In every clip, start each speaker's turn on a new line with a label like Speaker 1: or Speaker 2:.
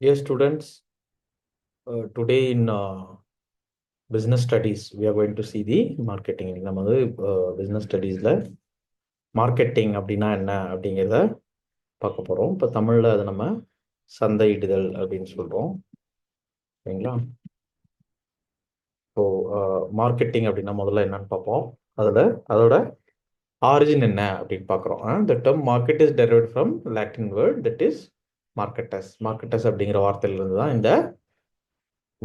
Speaker 1: Yes, students, today in business studies, we are going to see the marketing. நம்ம வந்து business studiesல marketing அப்படின்னா என்ன அப்படிங்கிறத பார்க்க போகிறோம். இப்போ தமிழில் அதை நம்ம சந்தையிடுதல் அப்படின்னு சொல்கிறோம். சரிங்களா? இப்போ மார்க்கெட்டிங் அப்படின்னா முதல்ல என்னன்னு பார்ப்போம். அதோட ஆரிஜின் என்ன அப்படின்னு பார்க்குறோம். The term market is derived from Latin word that is marketus. Marketus அப்படிங்கிற வார்த்தையிலிருந்து தான் இந்த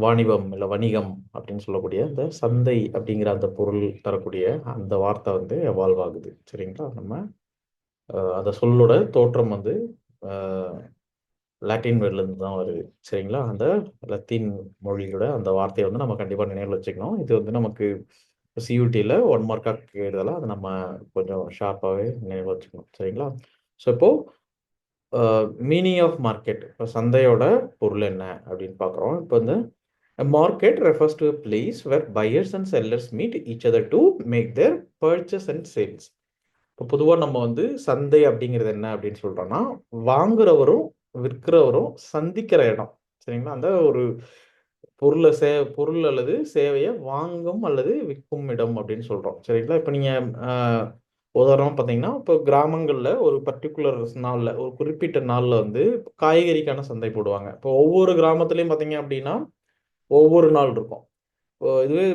Speaker 1: வாணிபம் இல்லை வணிகம் அப்படின்னு சொல்லக்கூடிய இந்த சந்தை அப்படிங்கிற அந்த பொருள் தரக்கூடிய அந்த வார்த்தை வந்து எவால்வ் ஆகுது. சரிங்களா? நம்ம அந்த சொல்லோட தோற்றம் வந்து லாட்டின் வேர்ட்லேருந்து தான் வருது. சரிங்களா? அந்த லத்தீன் மொழியோட அந்த வார்த்தையை வந்து நம்ம கண்டிப்பாக நினைவில் வச்சுக்கணும். இது வந்து நமக்கு சியூடியில் 1 மார்க்காக கேடுதலாம், அதை நம்ம கொஞ்சம் ஷார்ப்பாகவே நினைவில் வச்சுக்கணும். சரிங்களா? ஸோ இப்போது மீனிங் ஆஃப் மார்க்கெட், இப்போ சந்தையோட பொருள் என்ன அப்படின்னு பார்க்குறோம். இப்போ வந்து a market refers to a place where buyers and sellers meet each other to make their purchase and sales. இப்போ பொதுவாக நம்ம வந்து சந்தை அப்படிங்கிறது என்ன அப்படின்னு சொல்கிறோன்னா, வாங்குறவரும் விற்கிறவரும் சந்திக்கிற இடம். சரிங்களா? அந்த ஒரு பொருள் அல்லது சேவையை வாங்கும் அல்லது விற்கும் இடம் அப்படின்னு சொல்கிறோம். சரிங்களா? இப்போ நீங்கள் உதாரணம் பார்த்தீங்கன்னா, இப்போ கிராமங்களில் ஒரு பர்டிகுலர் நாளில், ஒரு குறிப்பிட்ட நாளில் வந்து காய்கறிக்கான சந்தை போடுவாங்க. இப்போ ஒவ்வொரு கிராமத்துலேயும் பார்த்தீங்க அப்படின்னா ஒவ்வொரு நாள் இருக்கும். இதுவே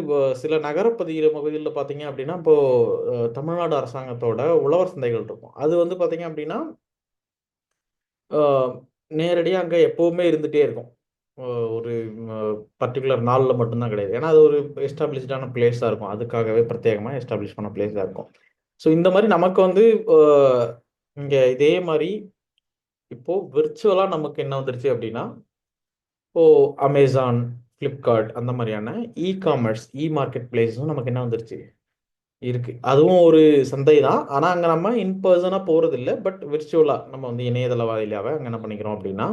Speaker 1: சில பகுதிகளில் பார்த்தீங்க அப்படின்னா, தமிழ்நாடு அரசாங்கத்தோட உழவர் சந்தைகள் இருக்கும். அது வந்து பார்த்தீங்க அப்படின்னா, நேரடியாக அங்கே எப்போவுமே இருந்துகிட்டே இருக்கும். ஒரு பர்டிகுலர் நாளில் மட்டும்தான் கிடையாது. ஏன்னா அது ஒரு எஸ்டாப்ளிஷ்டான பிளேஸாக இருக்கும். அதுக்காகவே பிரத்யேகமாக எஸ்டாப்ளிஷ் பண்ண பிளேஸாக இருக்கும். ஸோ இந்த மாதிரி நமக்கு வந்து இங்கே இதே மாதிரி இப்போது விர்ச்சுவலாக நமக்கு என்ன வந்துருச்சு அப்படின்னா, அமேசான், ஃப்ளிப்கார்ட் அந்த மாதிரியான காமர்ஸ், மார்க்கெட் பிளேஸும் நமக்கு என்ன வந்துருச்சு இருக்குது. அதுவும் ஒரு சந்தை தான். ஆனால் அங்கே நம்ம இன் பர்சனாக போகிறதில்ல. பட் விர்ச்சுவலாக நம்ம வந்து இணையதள வாயிலாக அங்கே என்ன பண்ணிக்கிறோம் அப்படின்னா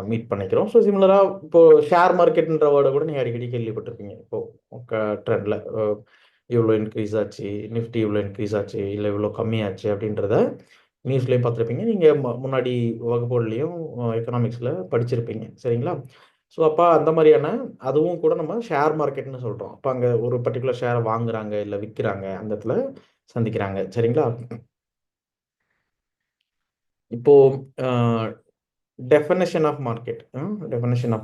Speaker 1: மீட் பண்ணிக்கிறோம். ஸோ சிமிலராக இப்போது ஷேர் மார்க்கெட்டுன்ற வேர்டை கூட நீங்கள் அடிக்கடி கேள்விப்பட்டிருப்பீங்க. இப்போது ட்ரெண்டில் இவ்வளோ இன்க்ரீஸ் ஆச்சு, நிஃப்டி இவ்வளோ இன்க்ரீஸ் ஆச்சு, இல்லை இவ்வளோ கம்மியாச்சு அப்படின்றத நியூஸ்லேயும் பார்த்துருப்பீங்க. நீங்கள் முன்னாடி வகுப்புகள்லையும் எக்கனாமிக்ஸில் படிச்சிருப்பீங்க. சரிங்களா? ஸோ அப்போ அந்த மாதிரியான அதுவும் கூட நம்ம ஷேர் மார்க்கெட்னு சொல்கிறோம். அப்போ அங்கே ஒரு பர்டிகுலர் ஷேரை வாங்குறாங்க இல்லை விற்கிறாங்க, அந்த இடத்துல சந்திக்கிறாங்க. சரிங்களா? இப்போது டெஃபனிஷன் ஆஃப்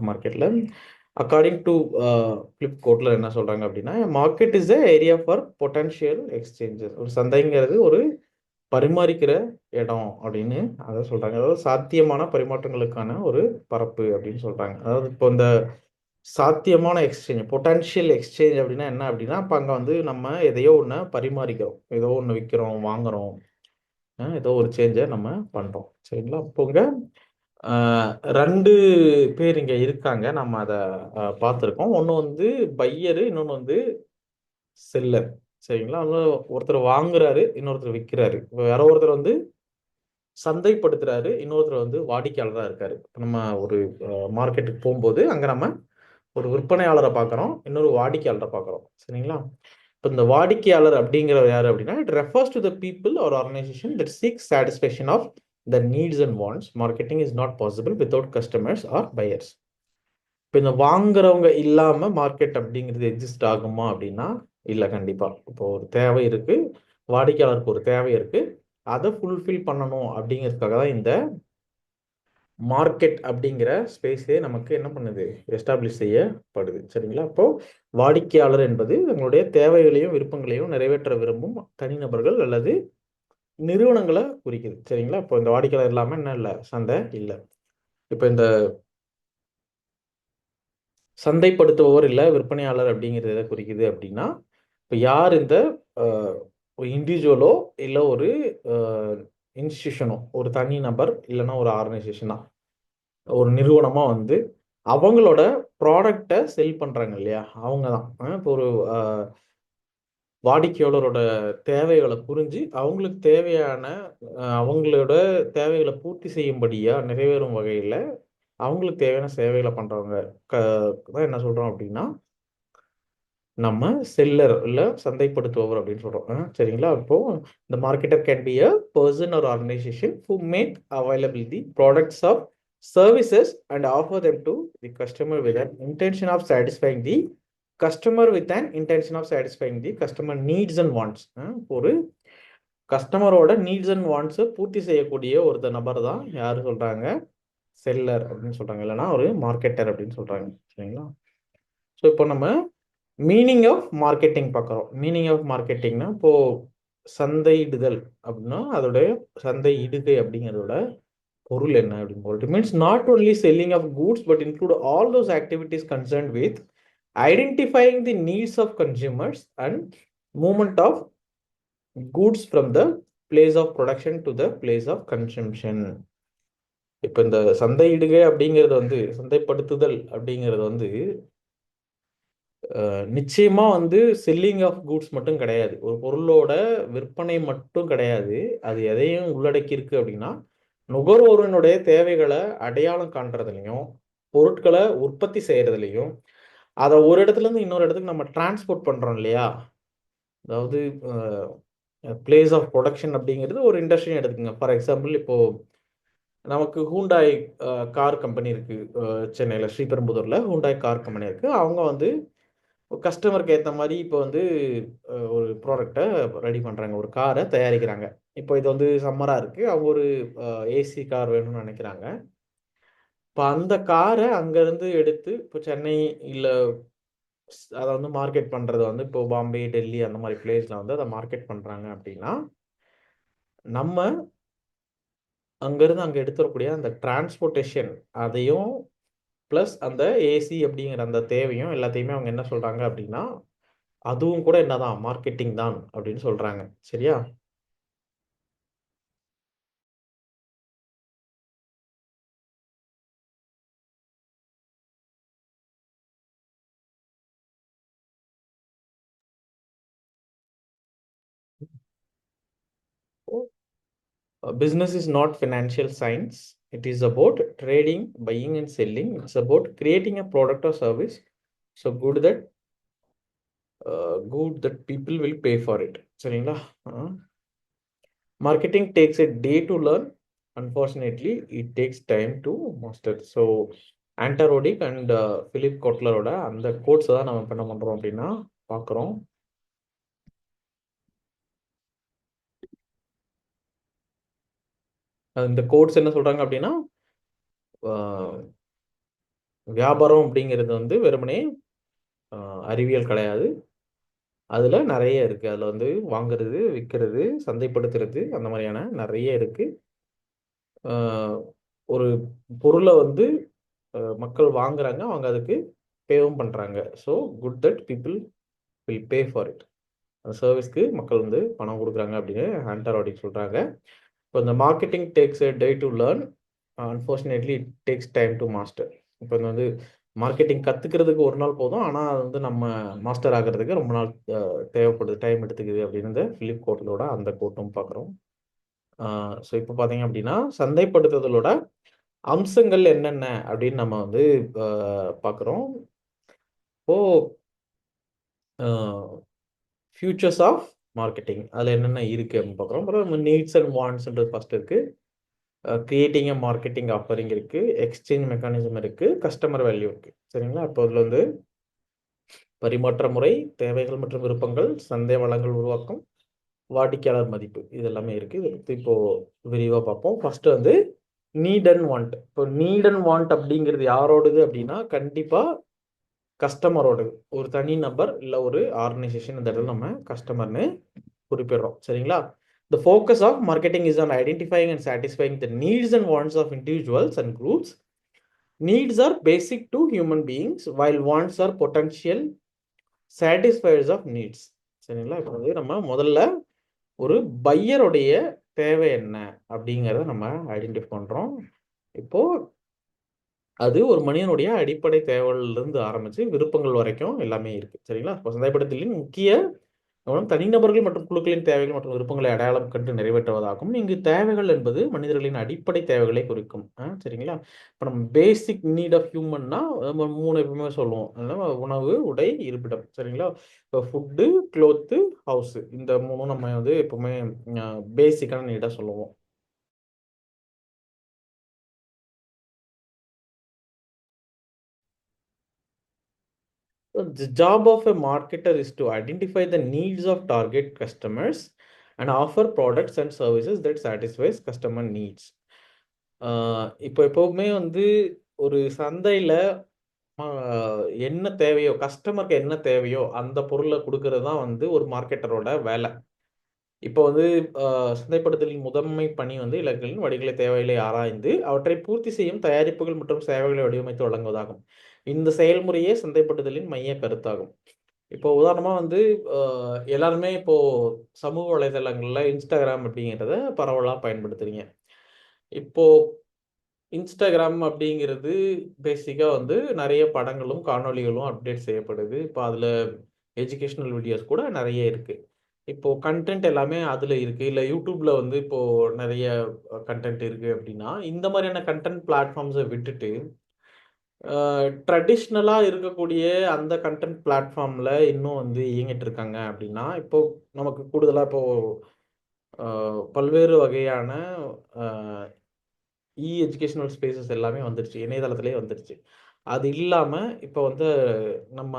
Speaker 1: மார்க்கெட்டில் அக்கார்டிங் டு ஃப்ளிப்கார்ட்டில் என்ன சொல்கிறாங்க அப்படின்னா, market is a area for potential exchanges. ஒரு சந்தைங்கிறது ஒரு பரிமாறிக்கிற இடம் அப்படின்னு அதை சொல்கிறாங்க. அதாவது சாத்தியமான பரிமாற்றங்களுக்கான ஒரு பரப்பு அப்படின்னு சொல்கிறாங்க. அதாவது இப்போ இந்த சாத்தியமான எக்ஸ்சேஞ்ச், பொட்டன்ஷியல் எக்ஸ்சேஞ்ச் அப்படின்னா என்ன அப்படின்னா, இப்போ அங்கே வந்து நம்ம எதையோ ஒன்று பரிமாறிக்கிறோம், ஏதோ ஒன்று விற்கிறோம், வாங்குகிறோம், ஏதோ ஒரு சேஞ்சை நம்ம பண்ணுறோம். சரிங்களா? இப்போ இங்கே 2 பேர் இங்கே இருக்காங்க. நம்ம அதை பார்த்துருக்கோம். ஒன்று வந்து பையரு, இன்னொன்று வந்து செல்லர். சரிங்களா? ஒருத்தர் வாங்குறாரு, இன்னொருத்தர் விற்கிறாரு. யாரோ ஒருத்தர் வந்து சந்தைப்படுத்துறாரு, இன்னொருத்தர் வந்து வாடிக்கையாளராக இருக்காரு. நம்ம ஒரு மார்க்கெட்டுக்கு போகும்போது அங்கே நம்ம ஒரு விற்பனையாளரை பார்க்குறோம், இன்னொரு வாடிக்கையாளரை பார்க்குறோம். சரிங்களா? இப்போ இந்த வாடிக்கையாளர் அப்படிங்கிறவர் யார் அப்படின்னா, it refers to the people or organisation that seek satisfaction of the needs and wants. Marketing is not possible without customers or buyers. இப்போ இந்த வாங்குறவங்க இல்லாமல் மார்க்கெட் அப்படிங்கிறது எக்ஸிஸ்ட் ஆகுமா அப்படின்னா இல்லை, கண்டிப்பாக. இப்போ ஒரு தேவை இருக்குது, வாடிக்கையாளருக்கு ஒரு தேவை இருக்குது, அதை ஃபுல்ஃபில் பண்ணணும் அப்படிங்கிறதுக்காக தான் இந்த மார்க்கெட் அப்படிங்கிற ஸ்பேஸே நமக்கு என்ன பண்ணுது, எஸ்டாப்ளிஷ் செய்யப்படுது. சரிங்களா? அப்போது வாடிக்கையாளர் என்பது தங்களுடைய தேவைகளையும் விருப்பங்களையும் நிறைவேற்ற விரும்பும் தனிநபர்கள் அல்லது நிறுவனங்களை குறிக்குது. சரிங்களா? இப்போ இந்த வாடிக்கையாளர் இல்லாமல் என்ன இல்லை, சந்தை இல்லை. இப்போ இந்த சந்தைப்படுத்துபவர் இல்லை விற்பனையாளர் அப்படிங்கிறது எதை குறிக்குது அப்படின்னா, இப்போ யார் இந்த ஒரு இண்டிவிஜுவலோ இல்லை ஒரு இன்ஸ்டியூஷனோ, ஒரு தனி நபர் இல்லைன்னா ஒரு ஆர்கனைசேஷனா, ஒரு நிறுவனமாக வந்து அவங்களோட ப்ராடக்டை செல் பண்ணுறாங்க இல்லையா, அவங்க தான். இப்போ ஒரு வாடிக்கையாளரோட தேவைகளை புரிஞ்சு அவங்களுக்கு தேவையான அவங்களோட தேவைகளை பூர்த்தி செய்யும்படியாக நிறைவேறும் வகையில் அவங்களுக்கு தேவையான சேவைகளை பண்ணுறவங்க தான் என்ன சொல்கிறோம் அப்படின்னா, நம்ம செல்லர் இல்லை சந்தைப்படுத்துபவர் அப்படின்னு சொல்கிறோம். சரிங்களா? இப்போது இந்த marketer can be a person or organisation who make available the products of services and offer them to the customer with an intention of satisfying the customer needs and wants. ஒரு கஸ்டமரோட needs and வாண்ட்ஸை பூர்த்தி செய்யக்கூடிய ஒரு நபர் தான் யார் சொல்றாங்க, seller அப்படின்னு சொல்றாங்க, இல்லைன்னா ஒரு மார்க்கெட்டர் அப்படின்னு சொல்றாங்க. சரிங்களா? ஸோ இப்போ நம்ம மீனிங் ஆஃப் மார்க்கெட்டிங் பார்க்குறோம். மீனிங் ஆஃப் மார்க்கெட்டிங்னா இப்போ சந்தையிடுதல் அப்படின்னா அதோடைய சந்தையிடுகை அப்படிங்கிறதோட பொருள் என்ன அப்படின்னு சொல்லிட்டு means not only selling of goods but include all those activities concerned with identifying the needs of consumers and movement of goods from the place of production to the place of consumption. இப்போ இந்த சந்தையிடுகை அப்படிங்கிறது வந்து சந்தைப்படுத்துதல் அப்படிங்கிறது வந்து நிச்சயமா வந்து selling of goods மட்டும் கிடையாது. ஒரு பொருளோட விற்பனை மட்டும் கிடையாது. அது எதையும் உள்ளடக்கி இருக்கு அப்படின்னா நுகர்வோரினுடைய தேவைகளை அடையாளம் காண்றதுலையும் பொருட்களை உற்பத்தி செய்யறதுலையும் அதை ஒரு இடத்துல இருந்து இன்னொரு இடத்துக்கு நம்ம டிரான்ஸ்போர்ட் பண்றோம் இல்லையா, அதாவது பிளேஸ் ஆஃப் ப்ரொடக்ஷன் அப்படிங்கிறது ஒரு இண்டஸ்ட்ரின்னு எடுத்துக்கோங்க. ஃபார் எக்ஸாம்பிள் இப்போ நமக்கு ஹூண்டாய் கார் கம்பெனி இருக்கு சென்னையில் ஸ்ரீபெரும்புதூர்ல ஹூண்டாய் கார் கம்பெனி இருக்கு. அவங்க வந்து கஸ்டமருக்கு ஏற்ற மாதிரி இப்போ வந்து ஒரு ப்ராடக்டை ரெடி பண்ணுறாங்க, ஒரு காரை தயாரிக்கிறாங்க. இப்போ இது வந்து சம்மராக இருக்குது, அவங்க ஒரு ஏசி கார் வேணும்னு நினைக்கிறாங்க. இப்போ அந்த காரை அங்கேருந்து எடுத்து இப்போ சென்னை இல்லை அதை வந்து மார்க்கெட் பண்ணுறது வந்து இப்போ பாம்பே, டெல்லி அந்த மாதிரி பிளேஸில் வந்து அதை மார்க்கெட் பண்ணுறாங்க அப்படின்னா நம்ம அங்கேருந்து அங்கே எடுத்து வரக்கூடிய அந்த டிரான்ஸ்போர்ட்டேஷன் அதையும் ப்ளஸ் அந்த ஏசி அப்படிங்கிற அந்த தேவையும் எல்லாத்தையுமே அவங்க என்ன சொல்கிறாங்க அப்படின்னா அதுவும் கூட என்னதான் மார்க்கெட்டிங் தான் அப்படின்னு சொல்றாங்க. சரியா? Business is not financial science. It is about trading, buying and selling. It's about creating a product or service so good that people will pay for it. சரிங்களா? Marketing takes a day to learn. Unfortunately, it takes time to master. So ஆண்டர் ரோடிக் and Philip கோட்லரோட அந்த quotes தான் நம்ம என்ன பண்றோம் அப்படின்னா பார்க்குறோம். இந்த கோட்ஸ் என்ன சொல்றாங்க அப்படின்னா வியாபாரம் அப்படிங்கிறது வந்து வெறுமனே அறிவியல் கிடையாது, அதில் நிறைய இருக்குது. அதில் வந்து வாங்குறது, விற்கிறது, சந்தைப்படுத்துறது அந்த மாதிரியான நிறைய இருக்குது. ஒரு பொருளை வந்து மக்கள் வாங்குறாங்க, அவங்க அதுக்கு பேவும் பண்ணுறாங்க. So good that people will pay for it. அந்த சர்வீஸ்க்கு மக்கள் வந்து பணம் கொடுக்குறாங்க அப்படின்னு ஆண்டர் ரோடிக் சொல்கிறாங்க. இப்போ இந்த marketing takes a day to learn, unfortunately it takes time to master. இப்போ இந்த வந்து மார்க்கெட்டிங் கற்றுக்கிறதுக்கு ஒரு நாள் போதும், ஆனால் அது வந்து நம்ம மாஸ்டர் ஆகிறதுக்கு ரொம்ப நாள் தேவைப்படுது, டைம் எடுத்துக்குது அப்படின்னு இந்த பிலிப் கோட்லோட அந்த கோட்டும் பார்க்குறோம். ஸோ இப்போ பார்த்தீங்க அப்படின்னா சந்தைப்படுத்துதலோட அம்சங்கள் என்னென்ன அப்படின்னு நம்ம வந்து பார்க்குறோம். இப்போ ஃபியூச்சர்ஸ் ஆஃப் மார்க்கெட்டிங் அதில் என்னென்ன இருக்குது அப்படின்னு பார்க்குறோம். அப்புறம் நீட்ஸ் அண்ட் வாண்ட்ஸ்ன்றது ஃபர்ஸ்ட் இருக்குது, கிரியேட்டிங் அ மார்க்கெட்டிங் ஆஃபரிங் இருக்குது, எக்ஸ்சேஞ்ச் மெக்கானிசம் இருக்குது, கஸ்டமர் வேல்யூ இருக்குது. சரிங்களா? இப்போ அதில் வந்து பரிமாற்ற முறை, தேவைகள் மற்றும் விருப்பங்கள், சந்தை வளங்கள் உருவாக்கம், வாடிக்கையாளர் மதிப்பு, இது எல்லாமே இருக்குது. இதை பற்றி இப்போது விரிவாக பார்ப்போம். ஃபர்ஸ்ட் வந்து நீட் அண்ட் வாண்ட். இப்போ நீட் அண்ட் வாண்ட் அப்படிங்கிறது யாரோடது அப்படின்னா கண்டிப்பாக கஸ்டமரோடது. ஒரு தனி நபர் இல்லை ஒரு ஆர்கனைசேஷன் இந்த இடத்துல நம்ம கஸ்டமர்னு குறிப்பிடுறோம். சரிங்களா? The focus of marketing is on identifying and satisfying the needs and wants of individuals and groups. Needs are basic to human beings, while wants are potential satisfiers of needs. சரிங்களா? இப்போ வந்து நம்ம முதல்ல ஒரு பையருடைய தேவை என்ன அப்படிங்கிறத நம்ம ஐடென்டிஃபை பண்ணுறோம். இப்போ அது ஒரு மனிதனுடைய அடிப்படை தேவையிலிருந்து ஆரம்பித்து விருப்பங்கள் வரைக்கும் எல்லாமே இருக்குது. சரிங்களா? இப்போ சந்தைப்படுத்தலின் முக்கிய தனிநபர்கள் மற்றும் குழுக்களின் தேவைகள் மற்றும் விருப்பங்களை அடையாளம் கண்டு நிறைவேற்றுவதாகும். இங்கு தேவைகள் என்பது மனிதர்களின் அடிப்படை தேவைகளை குறிக்கும். சரிங்களா? இப்போ நம்ம பேசிக் நீட் ஆஃப் ஹியூமன்னா நம்ம 3 எப்பவுமே சொல்லுவோம். அதனால் உணவு, உடை, இருப்பிடம். சரிங்களா? இப்போ ஃபுட்டு, க்ளோத்து, ஹவுஸு, இந்த 3 நம்ம வந்து எப்பவுமே பேசிக்கான நீடாக சொல்லுவோம். The job of a marketer is to identify the needs of target customers and offer products and services that satisfies customer needs. இப்போ எப்பவுமே வந்து ஒரு சந்தையில என்ன தேவையோ கஸ்டமருக்கு என்ன தேவையோ அந்த பொருளை கொடுக்கறது தான் வந்து ஒரு மார்க்கெட்டரோட வேலை. இப்போ வந்து சந்தைப்படுத்தலின் முதன்மை பணி வந்து இலக்குகளின் வடிகளை தேவைகளை ஆராய்ந்து அவற்றை பூர்த்தி செய்யும் தயாரிப்புகள் மற்றும் சேவைகளை வடிவமைத்து வழங்குவதாகும். இந்த செயல்முறையே சந்தைப்படுத்தலின் மைய கருத்தாகும். இப்போ உதாரணமா வந்து எல்லாருமே இப்போ சமூக வலைதளங்கள்ல Instagram அப்படிங்கிறத பரவலா பயன்படுத்துறீங்க. இப்போ Instagram அப்படிங்கிறது பேசிக்கா வந்து நெறைய படங்களும், காணொளிகளும் அப்டேட் செய்யப்படுது. இப்போ அதுல எஜுகேஷனல் வீடியோஸ் கூட நெறைய இருக்கு. இப்போ கன்டென்ட் எல்லாமே அதுல இருக்கு. இல்ல YouTubeல வந்து இப்போ நெறைய கன்டென்ட் இருக்கு அப்படின்னா, இந்த மாதிரியான கன்டென்ட் பிளாட்ஃபார்ம்ஸ விட்டுட்டு, ட்ரெடிஷ்னலா இருக்கக்கூடிய அந்த கன்டென்ட் பிளாட்ஃபார்ம்ல இன்னும் வந்து இயங்கிட்டு இருக்காங்க அப்படின்னா, இப்போ நமக்கு கூடுதலா இப்போ பல்வேறு வகையான அ எஜுகேஷனல் ஸ்பேஸஸ் எல்லாமே வந்துருச்சு. இணையதளத்திலேயே வந்துருச்சு. அது இல்லாம இப்போ வந்து நம்ம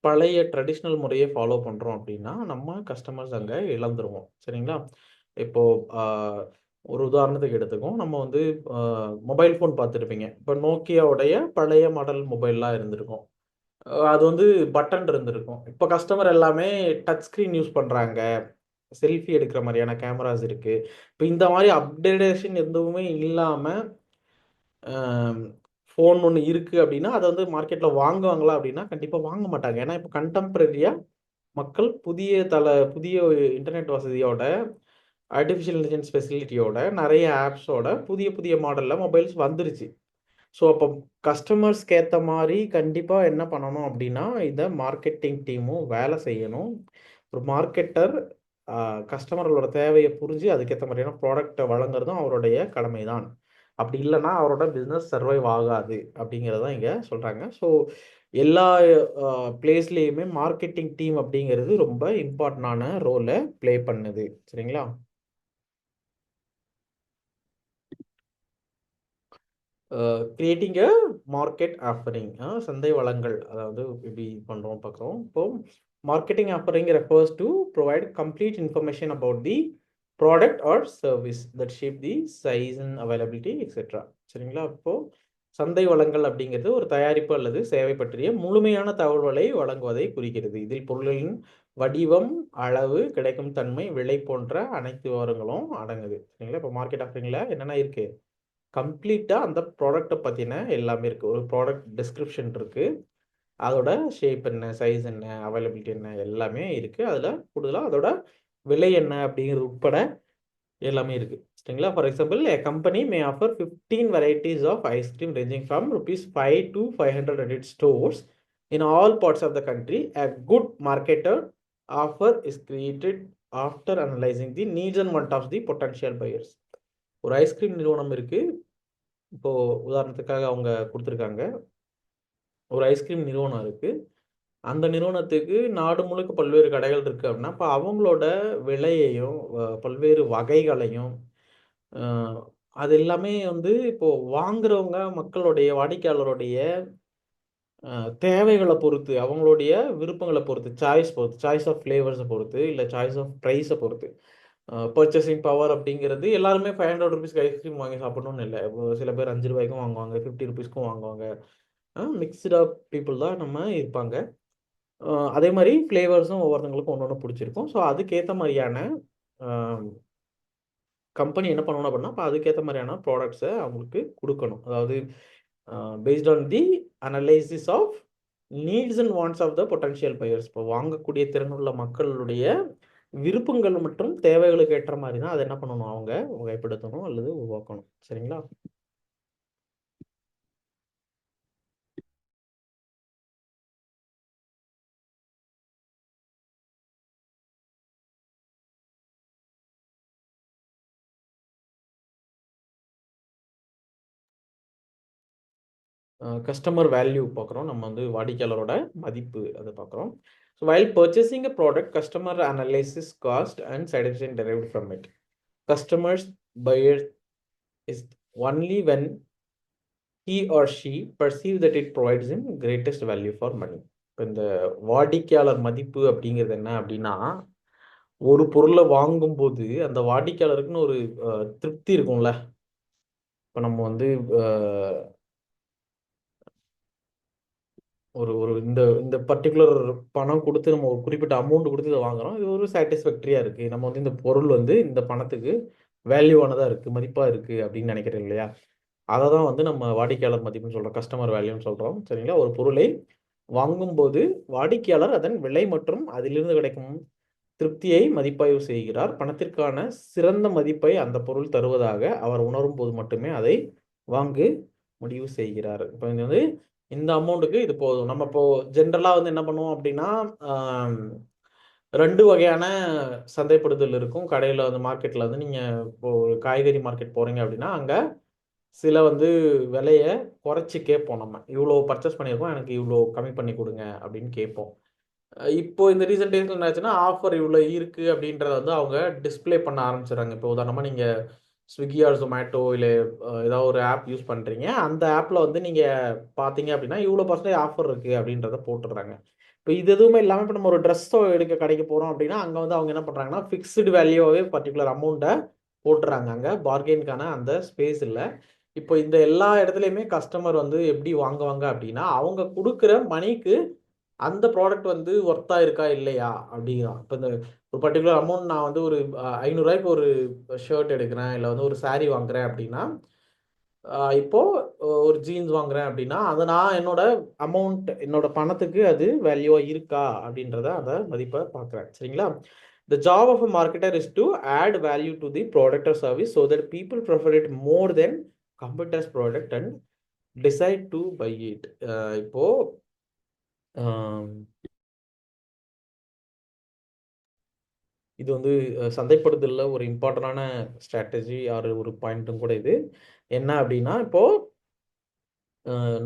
Speaker 1: பழைய ட்ரெடிஷ்னல் முறையே ஃபாலோ பண்றோம் அப்படின்னா, நம்ம கஸ்டமர்ஸ் அங்க இழந்துருவோம். சரிங்களா? இப்போ அ ஒரு உதாரணத்துக்கு எடுத்துக்குவோம். நம்ம வந்து அ மொபைல் ஃபோன் பார்த்துருப்பீங்க. இப்போ Nokiaவுடைய பழைய மாடல் மொபைல்லாம் இருந்திருக்கும். அது வந்து பட்டன் இருந்திருக்கும். இப்போ கஸ்டமர் எல்லாமே டச் ஸ்க்ரீன் யூஸ் பண்றாங்க. செல்ஃபி எடுக்கிற மாரியான கேமராஸ் இருக்கு. இப்ப இந்த மாரி அப்கிரேடேஷன் எதுவுமே இல்லாம, அ ஃபோன் ஒண்ணு இருக்கு அப்டின்னா, அத வந்து மார்க்கெட்ல வாங்குவாங்களா அப்டின்னா, கண்டிப்பா வாங்க மாட்டாங்க. ஏன்னா, இப்ப கன்டெம்பரரியா மக்கள் புதிய இன்டர்நெட் வசதியோட, ஆர்டிஃபிஷியல் இன்டெலிஜென்ஸ் ஃபெசிலிட்டியோட, நெறைய ஆப்ஸோட புதிய புதிய மாடல்ல மொபைல்ஸ் வந்துருச்சு. ஸோ, அப்போ கஸ்டமர்ஸ்க்கு ஏத்த மாரி கண்டிப்பா என்ன பண்ணணும் அப்டின்னா, இத மார்க்கெட்டிங் டீமும் வேல செய்யணும். ஒரு மார்க்கெட்டர் அ கஸ்டமர்களோட தேவைய புரிஞ்சு, அதுக்கேத்த மாரியான ப்ராடக்ட்ட வழங்குறதும் அவருடைய கடமை தான். அப்படி இல்லன்னா, அவரோட பிசினஸ் சர்வைவ் ஆகாது அப்படிங்கிறது தான் இங்க சொல்றாங்க. ஸோ, எல்லா அ பிளேஸ்லயுமே மார்க்கெட்டிங் டீம் அப்படிங்கிறது ரொம்ப இம்பார்ட்டன்டான ரோல ப்ளே பண்ணுது. சரிங்களா? கிரியேட்டிங் அ மார்க்கெட் ஆஃபரிங் சந்தை வளங்கள் அதாவது எப்படி பண்றோம் பார்க்குறோம். இப்போ marketing offering refers to provide complete information about the product or service that shape the size and availability etcetera. சரிங்களா? இப்போ சந்தை வளங்கள் அப்படிங்கிறது ஒரு தயாரிப்பு அல்லது சேவை பற்றிய முழுமையான தகவல்களை வழங்குவதை குறிக்கிறது. இதில் பொருள்களின் வடிவம், அளவு, கிடைக்கும் தன்மை, விலை போன்ற அனைத்து விவரங்களும் அடங்குது. சரிங்களா? இப்போ மார்க்கெட் ஆஃபரிங்ல என்னென்ன இருக்கு? கம்ப்ளீட்டா அந்த ப்ராடக்ட்ட பத்தின எல்லாமே இருக்கு. ஒரு ப்ராடக்ட் டிஸ்கிரிப்ஷன் இருக்கு. அதோட ஷேப் என்ன, சைஸ் என்ன, அவைலபிலிட்டி என்ன எல்லாமே இருக்கு. அதுல கூடுதலா அதோட விலை என்ன அப்படிங்கிறது உட்பட எல்லாமே இருக்கு. சரிங்களா? For example a company may offer 15 varieties of ice cream ranging from ₹5 to 500 at its stores in all parts of the country. A good marketer offer is created after analyzing the needs and want of the potential buyers. ஒரு ice cream நிறுவனம் இருக்கு. இப்போ உதாரணத்துக்காக அவங்க குடுத்துருக்காங்க. ஒரு ice cream நிறுவனம் இருக்கு. அந்த நிறுவனத்துக்கு நாடு முழுக்க பல்வேறு கடைகள் இருக்கு அப்படின்னா, அப்ப அவங்களோட விலையையும், பல்வேறு வகைகளையும், அ அது எல்லாமே வந்து இப்போ வாங்குறவங்க மக்களுடைய வாடிக்கையாளருடைய அ தேவைகள பொறுத்து, அவங்களுடைய விருப்பங்கள பொறுத்து, சாய்ஸ் ஆஃப் ஃப்ளேவர்ஸ பொறுத்து, இல்ல சாய்ஸ் ஆஃப் பிரைஸ பொறுத்து. பர்ச்சேசிங் பவர் அப்படிங்கிறது எல்லாருமே ₹500க்கு ஐஸ்கிரீம் வாங்கி சாப்பிடணும்னு இல்ல. இப்போ சில பேர் ₹5க்கும் வாங்குவாங்க, ₹50க்கும் வாங்குவாங்க. மிக்ஸ்ட் ஆப் பீப்பிள் தான் நம்ம இருப்பாங்க. அதே மாரி ஃப்ளேவர்ஸும் ஒவ்வொருத்தவங்களுக்கும் ஒண்ணு புடிச்சிருக்கும். ஸோ அதுக்கேத்த மாரியான அ கம்பெனி என்ன பண்ணணும் அப்படின்னா, அப்ப அதுக்கேத்த மாரியான ப்ராடக்ட்ஸ அவங்களுக்கு குடுக்கணும். அதாவது based on the analysis of needs and wants of the potential buyers. இப்போ வாங்கக்கூடிய திறனுள்ள மக்களுடைய விருப்பங்கள் மற்றும் தேவைகளுக்கு ஏற்ற மாரி தான் அத என்ன பண்ணணும் அவங்க வகைப்படுத்தணும் அல்லது உருவாக்கணும். சரிங்களா? கஸ்டமர் வேல்யூ பார்க்குறோம். நம்ம வந்து வாடிக்கையாளரோட மதிப்பு அத பார்க்குறோம். So while purchasing a product customer analysis cost and satisfaction derived from it. Customers buyer is only when he or she perceive that it provides him greatest value for money. இப்போ இந்த வாடிக்கையாளர் மதிப்பு அப்படிங்கிறது என்ன அப்படின்னா, ஒரு பொருளை வாங்கும்போது அந்த வாடிக்கையாளருக்குன்னு ஒரு திருப்தி இருக்கும்ல. இப்போ நம்ம வந்து ஒரு ஒரு இந்த இந்த பர்ட்டிகுலர் பணம் கொடுத்து நம்ம ஒரு குறிப்பிட்ட அமௌண்ட் கொடுத்து இதை வாங்குறோம். இது ஒரு சாட்டிஸ்ஃபேக்டரியா இருக்கு. நம்ம வந்து இந்த பொருள் வந்து இந்த பணத்துக்கு வேல்யூவானதா இருக்கு, மதிப்பா இருக்கு அப்படின்னு நினைக்கிறேன் இல்லையா? அதை தான் வந்து நம்ம வாடிக்கையாளர் மதிப்புன்னு சொல்றோம், கஸ்டமர் வேல்யூன்னு சொல்றோம். சரிங்களா? ஒரு பொருளை வாங்கும்போது வாடிக்கையாளர் அதன் விலை மற்றும் அதிலிருந்து கிடைக்கும் திருப்தியை மதிப்பாய்வு செய்கிறார். பணத்திற்கான சிறந்த மதிப்பை அந்த பொருள் தருவதாக அவர் உணரும் போது மட்டுமே அதை வாங்கு முடிவு செய்கிறார். இப்போ இது வந்து இந்த அமௌண்ட்டுக்கு இது போதும். நம்ம இப்போ ஜென்ரலா வந்து என்ன பண்ணுவோம் அப்படின்னா, 2 வகையான சந்தைப்படுத்தல் இருக்கும். கடையில வந்து மார்க்கெட்ல வந்து நீங்க இப்போ ஒரு காய்கறி மார்க்கெட் போறீங்க அப்படின்னா, அங்க சில வந்து விலைய குறைச்சு கேட்போம் நம்ம. இவ்வளோ பர்ச்சேஸ் பண்ணியிருக்கோம், எனக்கு இவ்வளோ கம்மி பண்ணி கொடுங்க அப்படின்னு கேட்போம். இப்போ இந்த ரீசென்ட் டேஸ்ல என்ன ஆச்சுன்னா, ஆஃபர் இவ்வளோ இருக்கு அப்படின்றத வந்து அவங்க டிஸ்ப்ளே பண்ண ஆரம்பிச்சுடுறாங்க. இப்போ உதாரணமா நீங்க ஸ்விக்கி ஆர் ஜொமேட்டோ இல்லை ஏதாவது ஒரு ஆப் யூஸ் பண்றீங்க. அந்த ஆப்ல வந்து நீங்க பார்த்தீங்க அப்படின்னா, இவ்வளோ பர்சன்டேஜ் ஆஃபர் இருக்கு அப்படின்றத போட்டுடுறாங்க. இப்போ இது எதுவுமே இல்லாம இப்போ நம்ம ஒரு ட்ரெஸ்ஸோ எடுக்க கடைக்கு போறோம் அப்படின்னா, அங்க வந்து அவங்க என்ன பண்றாங்கன்னா, ஃபிக்ஸ்டு வேல்யூவாவே பர்ட்டிகுலர் அமௌண்ட்ட போட்டுறாங்க. அங்க பார்கெயின்க்கான அந்த ஸ்பேஸ் இல்ல. இப்போ இந்த எல்லா இடத்துலயுமே கஸ்டமர் வந்து எப்படி வாங்குவாங்க அப்படின்னா, அவங்க குடுக்குற மணிக்கு அந்த ப்ராடக்ட் வந்து ஒர்த்தா இருக்கா இல்லையா அப்படிங்கிறான். இப்போ இந்த ஒரு பர்ட்டிகுலர் அமௌண்ட் நான் வந்து ஒரு ரூ. 500க்கு ஒரு ஷர்ட் எடுக்கிறேன், இல்லை வந்து ஒரு சாரி வாங்குறேன் அப்படின்னா, இப்போ ஒரு ஜீன்ஸ் வாங்குறேன் அப்படின்னா, அதை நான் என்னோட அமௌண்ட், என்னோட பணத்துக்கு அது வேல்யூவா இருக்கா அப்படின்றத அந்த மதிப்பை பார்க்குறேன். சரிங்களா? The job of a marketer is to add value to the product or service so that people prefer it more than competitors' product and decide to buy it. இப்போ இது வந்து சந்தைப்படுத்தல்ல ஒரு இம்பார்ட்டன்டான ஸ்ட்ராட்டஜி ஆர் ஒரு பாயிண்ட்டும் கூட இது. என்ன அப்படின்னா, இப்போ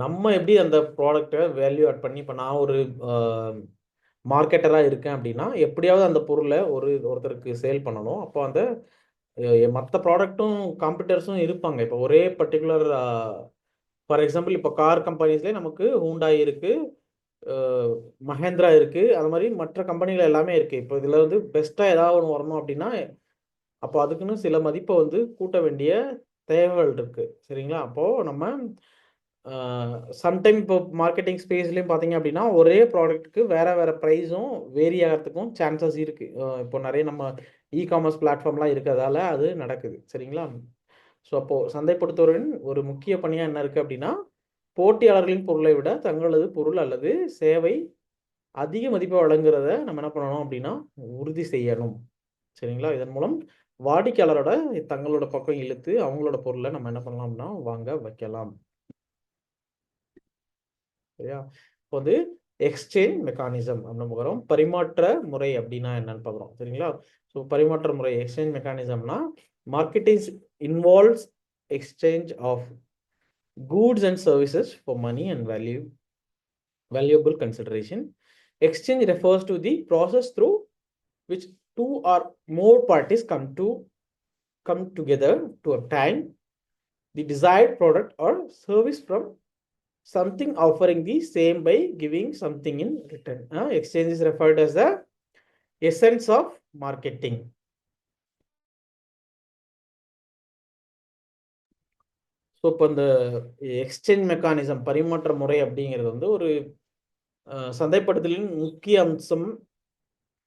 Speaker 1: நம்ம எப்படி அந்த ப்ராடக்ட்டை வேல்யூ ஆட் பண்ணி, இப்போ நான் ஒரு மார்க்கெட்டராக இருக்கேன் அப்படின்னா, எப்படியாவது அந்த பொருளை ஒருத்தருக்கு சேல் பண்ணணும். அப்போ அந்த மற்ற ப்ராடக்ட்டும் காம்படிட்டர்ஸும் இருப்பாங்க. இப்போ ஒரே பர்ட்டிகுலர் ஃபார் எக்ஸாம்பிள் இப்போ கார் கம்பெனிஸ்லேயே நமக்கு ஹூண்டாய் இருக்கு, மஹேந்திரா இருக்கு, அது மாதிரி மற்ற கம்பெனிகள் எல்லாமே இருக்கு. இப்போ இதில் வந்து பெஸ்ட்டாக ஏதாவது ஒன்று வரணும் அப்படின்னா, அப்போ அதுக்குன்னு சில மதிப்பை வந்து கூட்ட வேண்டிய தேவைகள் இருக்கு. சரிங்களா? அப்போ நம்ம சம்டைம் இப்போ மார்க்கெட்டிங் ஸ்பேஸ்லயும் பார்த்தீங்க அப்படின்னா, ஒரே ப்ராடக்ட்டுக்கு வேற வேற பிரைஸும் வேரி ஆகறதுக்கும் சான்சஸ் இருக்கு. இப்போ நிறைய நம்ம இ-காமர்ஸ் பிளாட்ஃபார்ம்லாம் இருக்கிறதால அது நடக்குது. சரிங்களா? ஸோ அப்போ சந்தைப்படுத்துவோரின் ஒரு முக்கிய பணியா என்ன இருக்கு அப்படின்னா, போட்டியாளர்களின் பொருளை விட தங்களது பொருள் அல்லது சேவை அதிக மதிப்பை வழங்குறத நம்ம என்ன பண்ணணும் அப்படின்னா, உறுதி செய்யணும். சரிங்களா? இதன் மூலம் வாடிக்கையாளரோட தங்களோட பக்கம் இழுத்து அவங்களோட பொருளை நம்ம என்ன பண்ணலாம் அப்படின்னா, வாங்க வைக்கலாம். சரியா? இப்போ வந்து எக்ஸ்சேஞ்ச் மெக்கானிசம் அப்படின்னு பார்க்குறோம். பரிமாற்ற முறை அப்படின்னா என்னன்னு பார்க்குறோம். சரிங்களா? ஸோ பரிமாற்ற முறை எக்ஸ்சேஞ்ச் மெக்கானிசம்னா, marketing involves exchange of goods and services for money and valuable consideration. Exchange refers to the process through which two or more parties come together to obtain the desired product or service from something offering the same by giving something in return. Exchange is referred as the essence of marketing. So இப்போ இந்த exchange mechanism பரிமாற்ற முறை அப்படிங்கிறது வந்து ஒரு சந்தைப்படுத்தலின் முக்கிய அம்சம்.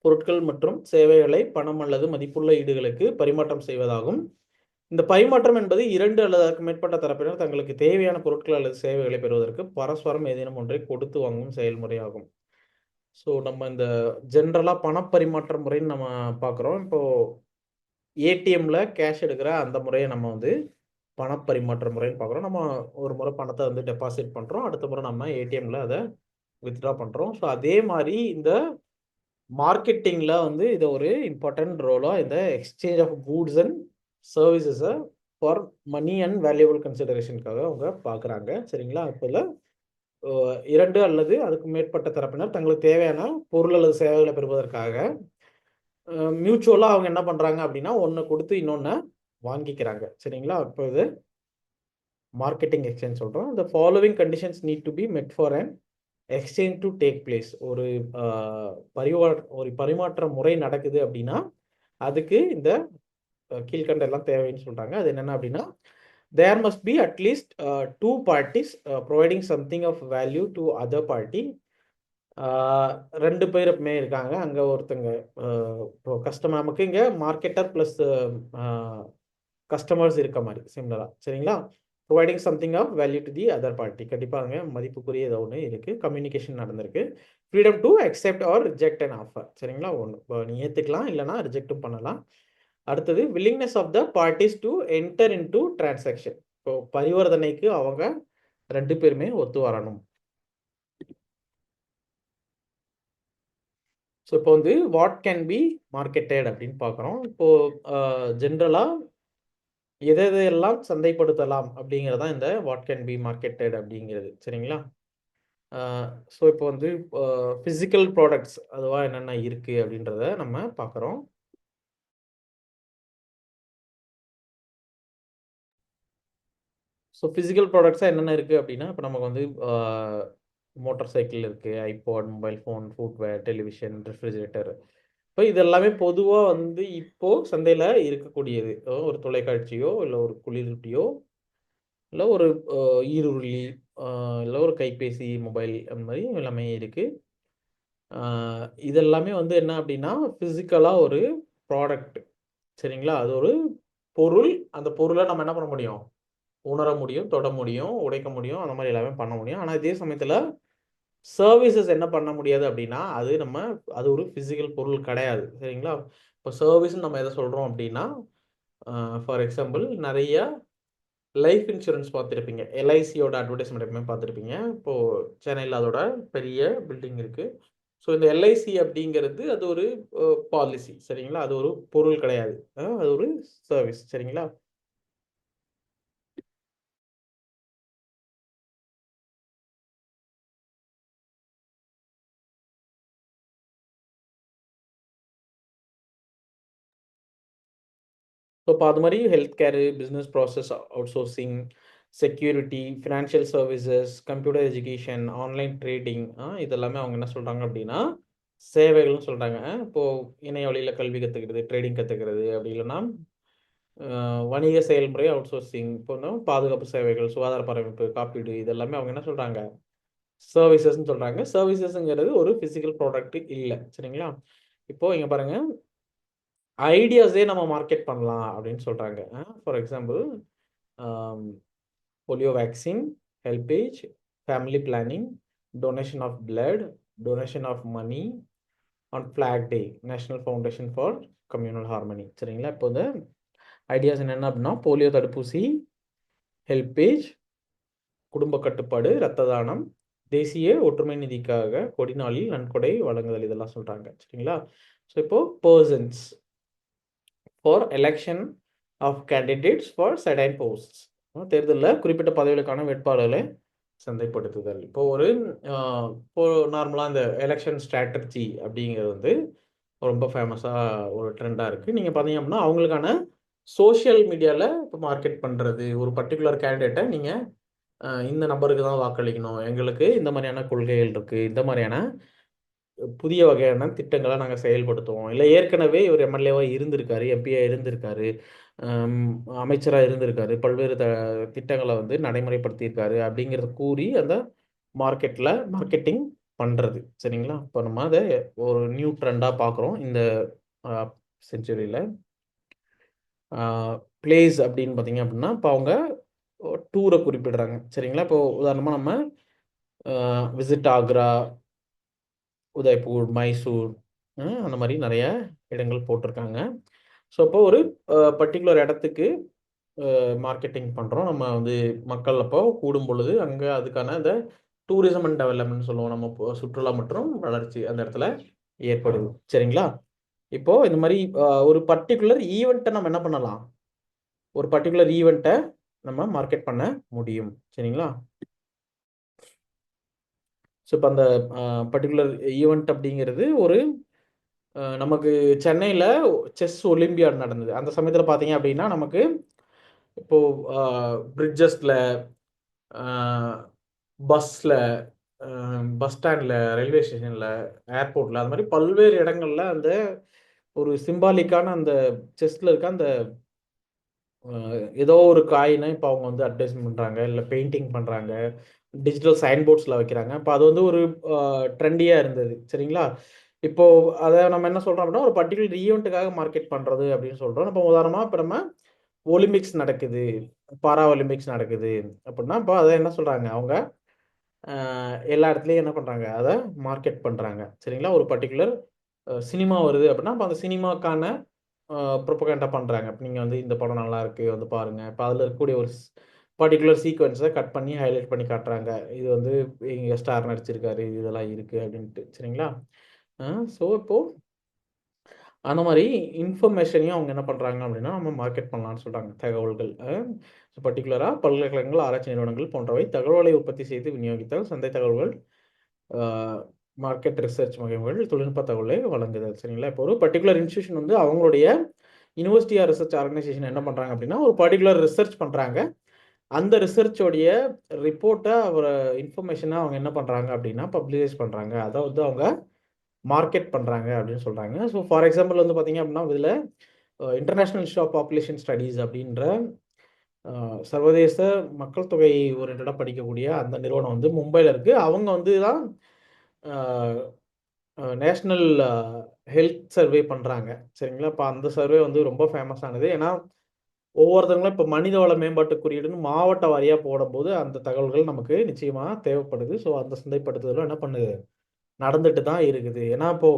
Speaker 1: பொருட்கள் மற்றும் சேவைகளை பணம் அல்லது மதிப்புள்ள ஈடுகளுக்கு பரிமாற்றம் செய்வதாகும். இந்த பரிமாற்றம் என்பது 2 அல்லது அதற்கு மேற்பட்ட தரப்பினர் தங்களுக்கு தேவையான பொருட்கள் அல்லது சேவைகளை பெறுவதற்கு பரஸ்பரம் ஏதேனும் ஒன்றை கொடுத்து வாங்கும் செயல்முறையாகும். ஸோ நம்ம இந்த ஜென்ரலாக பணப்பரிமாற்ற முறைன்னு நம்ம பார்க்குறோம். இப்போ ஏடிஎம்ல கேஷ் எடுக்கிற அந்த முறையை நம்ம வந்து பணப்பரிமாற்ற முறைன்னு பார்க்குறோம். நம்ம ஒரு முறை பணத்தை வந்து டெபாசிட் பண்ணுறோம், அடுத்த முறை நம்ம ஏடிஎம்ல அதை வித்ட்ரா பண்ணுறோம். ஸோ அதே மாதிரி இந்த மார்க்கெட்டிங்ல வந்து இதை ஒரு இம்பார்ட்டன்ட் ரோலாக இந்த எக்ஸ்சேஞ்ச் ஆஃப் கூட்ஸ் அண்ட் சர்வீசஸை ஃபார் மணி அண்ட் வேல்யூபிள் கன்சிடரேஷனுக்காக அவங்க பார்க்குறாங்க. சரிங்களா? இப்போ 2 அல்லது அதுக்கு மேற்பட்ட தரப்பினர் தங்களுக்கு தேவையான பொருள் அல்லது சேவைகளை பெறுவதற்காக மியூச்சுவலாக அவங்க என்ன பண்ணுறாங்க அப்படின்னா, ஒன்று கொடுத்து இன்னொன்று வாங்கிக்கிறாங்க. சரிங்களா? இப்போ இது மார்க்கெட்டிங் எக்ஸ்சேஞ்ச் சொல்கிறோம். the following conditions need to be met for an exchange to take place. ஒரு ஒரு பரிமாற்ற முறை நடக்குது அப்படின்னா அதுக்கு இந்த கீழ்கண்ட எல்லாம் தேவைன்னு சொல்கிறாங்க. அது என்னென்ன அப்படின்னா, there must be at least two parties providing something of value to other party. 2 பேருமே இருக்காங்க. அங்க ஒருத்தங்க இப்போ கஸ்டமர் நமக்கு இங்க மார்க்கெட்டர் பிளஸ் கஸ்டமர்ஸ் இருக்க மாரி சிமிலரா. சரிங்களா? Providing something of value to the other party. கண்டிப்பாங்க மதிப்புக்குரிய ஏதோ ஒண்ணு இருக்கு. கம்யூனிகேஷன் நடந்திருக்கு. Freedom to accept or reject an offer. சரிங்களா? ஒண்ணு. இப்போ நீ ஏத்துக்கலாம், இல்லன்னா ரிஜெக்ட்டும் பண்ணலாம். அடுத்தது willingness of the parties to enter into transaction. இப்போ பரிவர்த்தனைக்கு அவங்க 2 பேருமே ஒத்து வரணும். ஸோ இப்போ வந்து வாட் கேன் பி மார்க்கெட்டட் அப்படின்னு பார்க்குறோம். இப்போ ஜென்ரலா எதெல்லாம் சந்தைப்படுத்தலாம் அப்படிங்கிறது தான் இந்த வாட் கேன் பி மார்க்கெட்டட் அப்படிங்கிறது. சரிங்களா? ஸோ இப்போ வந்து ஃபிசிக்கல் ப்ராடக்ட்ஸ் அதுவா என்னென்ன இருக்கு அப்படின்றத நம்ம பார்க்குறோம். ஸோ ஃபிசிக்கல் ப்ராடக்ட்ஸாக என்னென்ன இருக்குது அப்படின்னா, இப்போ நமக்கு வந்து மோட்டார் சைக்கிள் இருக்குது, iPad, mobile phone, footwear, television, refrigerator. இப்போ இது எல்லாமே பொதுவாக வந்து இப்போது சந்தையில் இருக்கக்கூடியது. ஒரு தொலைக்காட்சியோ இல்லை ஒரு குளிரூட்டியோ இல்லை ஒரு ஈருருளி, இல்லை ஒரு கைபேசி, மொபைல் அந்த மாதிரி எல்லாமே இருக்குது. இதெல்லாமே வந்து என்ன அப்படின்னா ஃபிசிக்கலாக ஒரு ப்ராடக்ட். சரிங்களா? அது ஒரு பொருள். அந்த பொருளை நம்ம என்ன பண்ண முடியும்? உணர முடியும், தொட முடியும், உடைக்க முடியும், அந்த மாதிரி எல்லாமே பண்ண முடியும். ஆனால் இதே சமயத்தில் சர்வீசஸ் என்ன பண்ண முடியாது அப்படின்னா அது ஒரு ஃபிசிக்கல் பொருள் கிடையாது. சரிங்களா? இப்போ சர்வீஸ்ன்னு நம்ம எதை சொல்கிறோம் அப்படின்னா, ஃபார் எக்ஸாம்பிள் நிறைய லைஃப் இன்சூரன்ஸ் பார்த்துருப்பீங்க. எல்ஐசியோட அட்வர்டைஸ்மெண்ட் எப்பவுமே பார்த்துருப்பீங்க. இப்போது சென்னையில் அதோட பெரிய பில்டிங் இருக்குது. ஸோ இந்த எல்ஐசி அப்படிங்கிறது அது ஒரு பாலிசி. சரிங்களா? அது ஒரு பொருள் கிடையாது. அது ஒரு சர்வீஸ். சரிங்களா? ஸோ இப்போ அது மாதிரி health care, business process out sourcing, security, financial services, computer education, online trading, இதெல்லாமே அவங்க என்ன சொல்கிறாங்க அப்படின்னா சேவைகள்னு சொல்கிறாங்க. இப்போது இணைய வழியில் கல்வி கற்றுக்கிறது, ட்ரேடிங் கற்றுக்கிறது, அப்படி இல்லைன்னா வணிக செயல்முறை அவுட் சோர்சிங், இப்போ பாதுகாப்பு சேவைகள், சுகாதார பராமரிப்பு, காப்பீடு, இதெல்லாமே அவங்க என்ன சொல்கிறாங்க சர்வீசஸ்ன்னு சொல்கிறாங்க. சர்வீசஸ்ங்கிறது ஒரு ஃபிசிக்கல் ப்ராடக்ட் இல்லை. சரிங்களா? இப்போது இங்கே பாருங்கள், ஐடியாஸே நம்ம மார்க்கெட் பண்ணலாம் அப்படின்னு சொல்கிறாங்க. For example polio vaccine, HelpAge, family planning, donation of blood, donation of money on flag day, national foundation for communal harmony. சரிங்களா? இப்போ இந்த ஐடியாஸ் என்னென்ன அப்படின்னா போலியோ தடுப்பூசி, ஹெல்பேஜ், குடும்ப கட்டுப்பாடு, இரத்த தானம், தேசிய ஒற்றுமை நிதிக்காக கொடி நாளில் நன்கொடை வழங்குதல், இதெல்லாம் சொல்கிறாங்க. சரிங்களா? ஸோ இப்போது persons for election of candidates for certain posts, தேர்தலில் குறிப்பிட்ட பதவிகளுக்கான வேட்பாளர்களை சந்தைப்படுத்துதல். இப்போ நார்மலாக இந்த எலெக்ஷன் ஸ்ட்ராட்டஜி அப்படிங்கிறது வந்து ரொம்ப ஃபேமஸாக ஒரு ட்ரெண்டாக இருக்குது. நீங்கள் பார்த்தீங்க அப்படின்னா அவங்களுக்கான சோஷியல் மீடியாவில் இப்போ மார்க்கெட் பண்ணுறது, ஒரு பர்டிகுலர் கேண்டிடேட்டை நீங்கள் இந்த நபருக்கு தான் வாக்களிக்கணும், எங்களுக்கு இந்த மாதிரியான கொள்கைகள் இருக்குது, இந்த மாதிரியான புதிய வகையான திட்டங்களை நாங்கள் செயல்படுத்துவோம், இல்லை ஏற்கனவே இவர் எம்எல்ஏவாக இருந்திருக்காரு, எம்பியாக இருந்திருக்காரு, அமைச்சராக இருந்திருக்காரு, பல்வேறு திட்டங்களை வந்து நடைமுறைப்படுத்தியிருக்காரு அப்படிங்கிறத கூறி அந்த மார்க்கெட்டிங் பண்ணுறது. சரிங்களா? இப்போ நம்ம அதை ஒரு நியூ ட்ரெண்டாக பார்க்குறோம் இந்த செஞ்சுரியில். பிளேஸ் அப்படின்னு பார்த்தீங்க அப்படின்னா இப்போ அவங்க டூரை குறிப்பிடுறாங்க. சரிங்களா? இப்போ உதாரணமாக நம்ம விசிட் ஆக்ரா, உதய்பூர், மைசூர், அந்த மாதிரி நிறைய இடங்கள் போட்டிருக்காங்க. ஸோ இப்போ ஒரு பர்டிகுலர் இடத்துக்கு மார்க்கெட்டிங் பண்ணுறோம். நம்ம வந்து மக்கள் அப்போ கூடும் பொழுது அங்கே அதுக்கான இந்த டூரிசம் அண்ட் டெவலப்மெண்ட் சொல்லுவோம். நம்ம சுற்றுலா மற்றும் வளர்ச்சி அந்த இடத்துல ஏற்படுது. சரிங்களா? இப்போது இந்த மாதிரி ஒரு பர்டிகுலர் ஈவெண்ட்டை நம்ம என்ன பண்ணலாம், ஒரு பர்டிகுலர் ஈவெண்ட்டை நம்ம மார்க்கெட் பண்ண முடியும். சரிங்களா? ஸோ இப்போ அந்த பர்டிகுலர் ஈவெண்ட் அப்படிங்கிறது ஒரு நமக்கு சென்னையில் செஸ் ஒலிம்பியாட் நடந்தது. அந்த சமயத்தில் பார்த்தீங்க அப்படின்னா நமக்கு இப்போது பிரிட்ஜஸில், பஸ்ஸில், பஸ் ஸ்டாண்டில், ரயில்வே ஸ்டேஷனில், ஏர்போர்ட்டில், அது மாதிரி பல்வேறு இடங்கள்ல அந்த ஒரு சிம்பாலிக்கான அந்த செஸ்டில் இருக்க அந்த ஏதோ ஒரு காயினை இப்போ அவங்க வந்து அட்வர்டைஸ்மெண்ட் பண்ணுறாங்க, இல்லை பெயிண்டிங் பண்ணுறாங்க, டிஜிட்டல் சைன் போர்ட்ஸில் வைக்கிறாங்க. இப்போ அது வந்து ஒரு ட்ரெண்டியாக இருந்தது. சரிங்களா? இப்போது அதை நம்ம என்ன சொல்கிறோம் அப்படின்னா, ஒரு பர்டிகுலர் ஈவெண்ட்டுக்காக மார்க்கெட் பண்ணுறது அப்படின்னு சொல்கிறோம். இப்போ உதாரணமாக இப்போ நம்ம ஒலிம்பிக்ஸ் நடக்குது, பாரா ஒலிம்பிக்ஸ் நடக்குது அப்படின்னா, இப்போ அதை என்ன சொல்கிறாங்க அவங்க, எல்லா இடத்துலையும் என்ன பண்ணுறாங்க, அதை மார்க்கெட் பண்ணுறாங்க. சரிங்களா? ஒரு பர்டிகுலர் சினிமா வருது அப்படின்னா, அப்போ அந்த சினிமாக்கான ப்ரொபகண்டா பண்ணுறாங்க. இப்போ நீங்கள் வந்து இந்த படம் நல்லாயிருக்கு வந்து பாருங்கள். இப்போ அதில் இருக்கக்கூடிய ஒரு பர்ட்டிகுலர் சீக்வென்ஸை கட் பண்ணி ஹைலைட் பண்ணி காட்டுறாங்க. இது வந்து எங்கள் ஸ்டார் நடிச்சிருக்காரு, இதெல்லாம் இருக்குது அப்படின்ட்டு. சரிங்களா? ஸோ இப்போது அந்த மாதிரி இன்ஃபர்மேஷனையும் அவங்க என்ன பண்ணுறாங்க அப்படின்னா, நம்ம மார்க்கெட் பண்ணலான்னு சொல்கிறாங்க. தகவல்கள் பர்ட்டிகுலராக பல்கலைக்கழகங்கள், ஆராய்ச்சி நிறுவனங்கள் போன்றவை தகவல்களை உற்பத்தி செய்து விநியோகித்தல், சந்தை தகவல்கள், மார்க்கெட் ரிசர்ச் மையங்கள், தொழில்நுட்ப தகவலை வழங்குதல். சரிங்களா? இப்போ ஒரு பர்ட்டிகுலர் இன்ஸ்டியூஷன் வந்து அவங்களுடைய யூனிவர்சிட்டி ஆர் ரிசர்ச் ஆர்கனைசேஷன் என்ன பண்ணுறாங்க அப்படின்னா, ஒரு பர்ட்டிகுலர் ரிசர்ச் பண்ணுறாங்க. அந்த ரிசர்ச்சோடைய ரிப்போர்ட்டை இன்ஃபர்மேஷனை அவங்க என்ன பண்ணுறாங்க அப்படின்னா பப்ளிஷ் பண்ணுறாங்க. அதை வந்து அவங்க மார்க்கெட் பண்ணுறாங்க அப்படின்னு சொல்கிறாங்க. ஸோ ஃபார் எக்ஸாம்பிள் வந்து பார்த்தீங்க அப்படின்னா, இதில் International Institute of Population Studies அப்படின்ற சர்வதேச மக்கள் தொகை ஓரியன்டடாக படிக்கக்கூடிய அந்த நிறுவனம் வந்து மும்பையில் இருக்குது. அவங்க வந்து தான் நேஷ்னல் ஹெல்த் சர்வே பண்ணுறாங்க. சரிங்களா? இப்போ அந்த சர்வே வந்து ரொம்ப ஃபேமஸ் ஆனது. ஏன்னா ஒவ்வொருத்தவங்களும் இப்போ மனித வள மேம்பாட்டு குறியீடுன்னு மாவட்ட வாரியாக போடும்போது அந்த தகவல்கள் நமக்கு நிச்சயமாக தேவைப்படுது. ஸோ அந்த சந்தைப்படுத்துதலும் என்ன பண்ணுது, நடந்துட்டு தான் இருக்குது. ஏன்னா இப்போ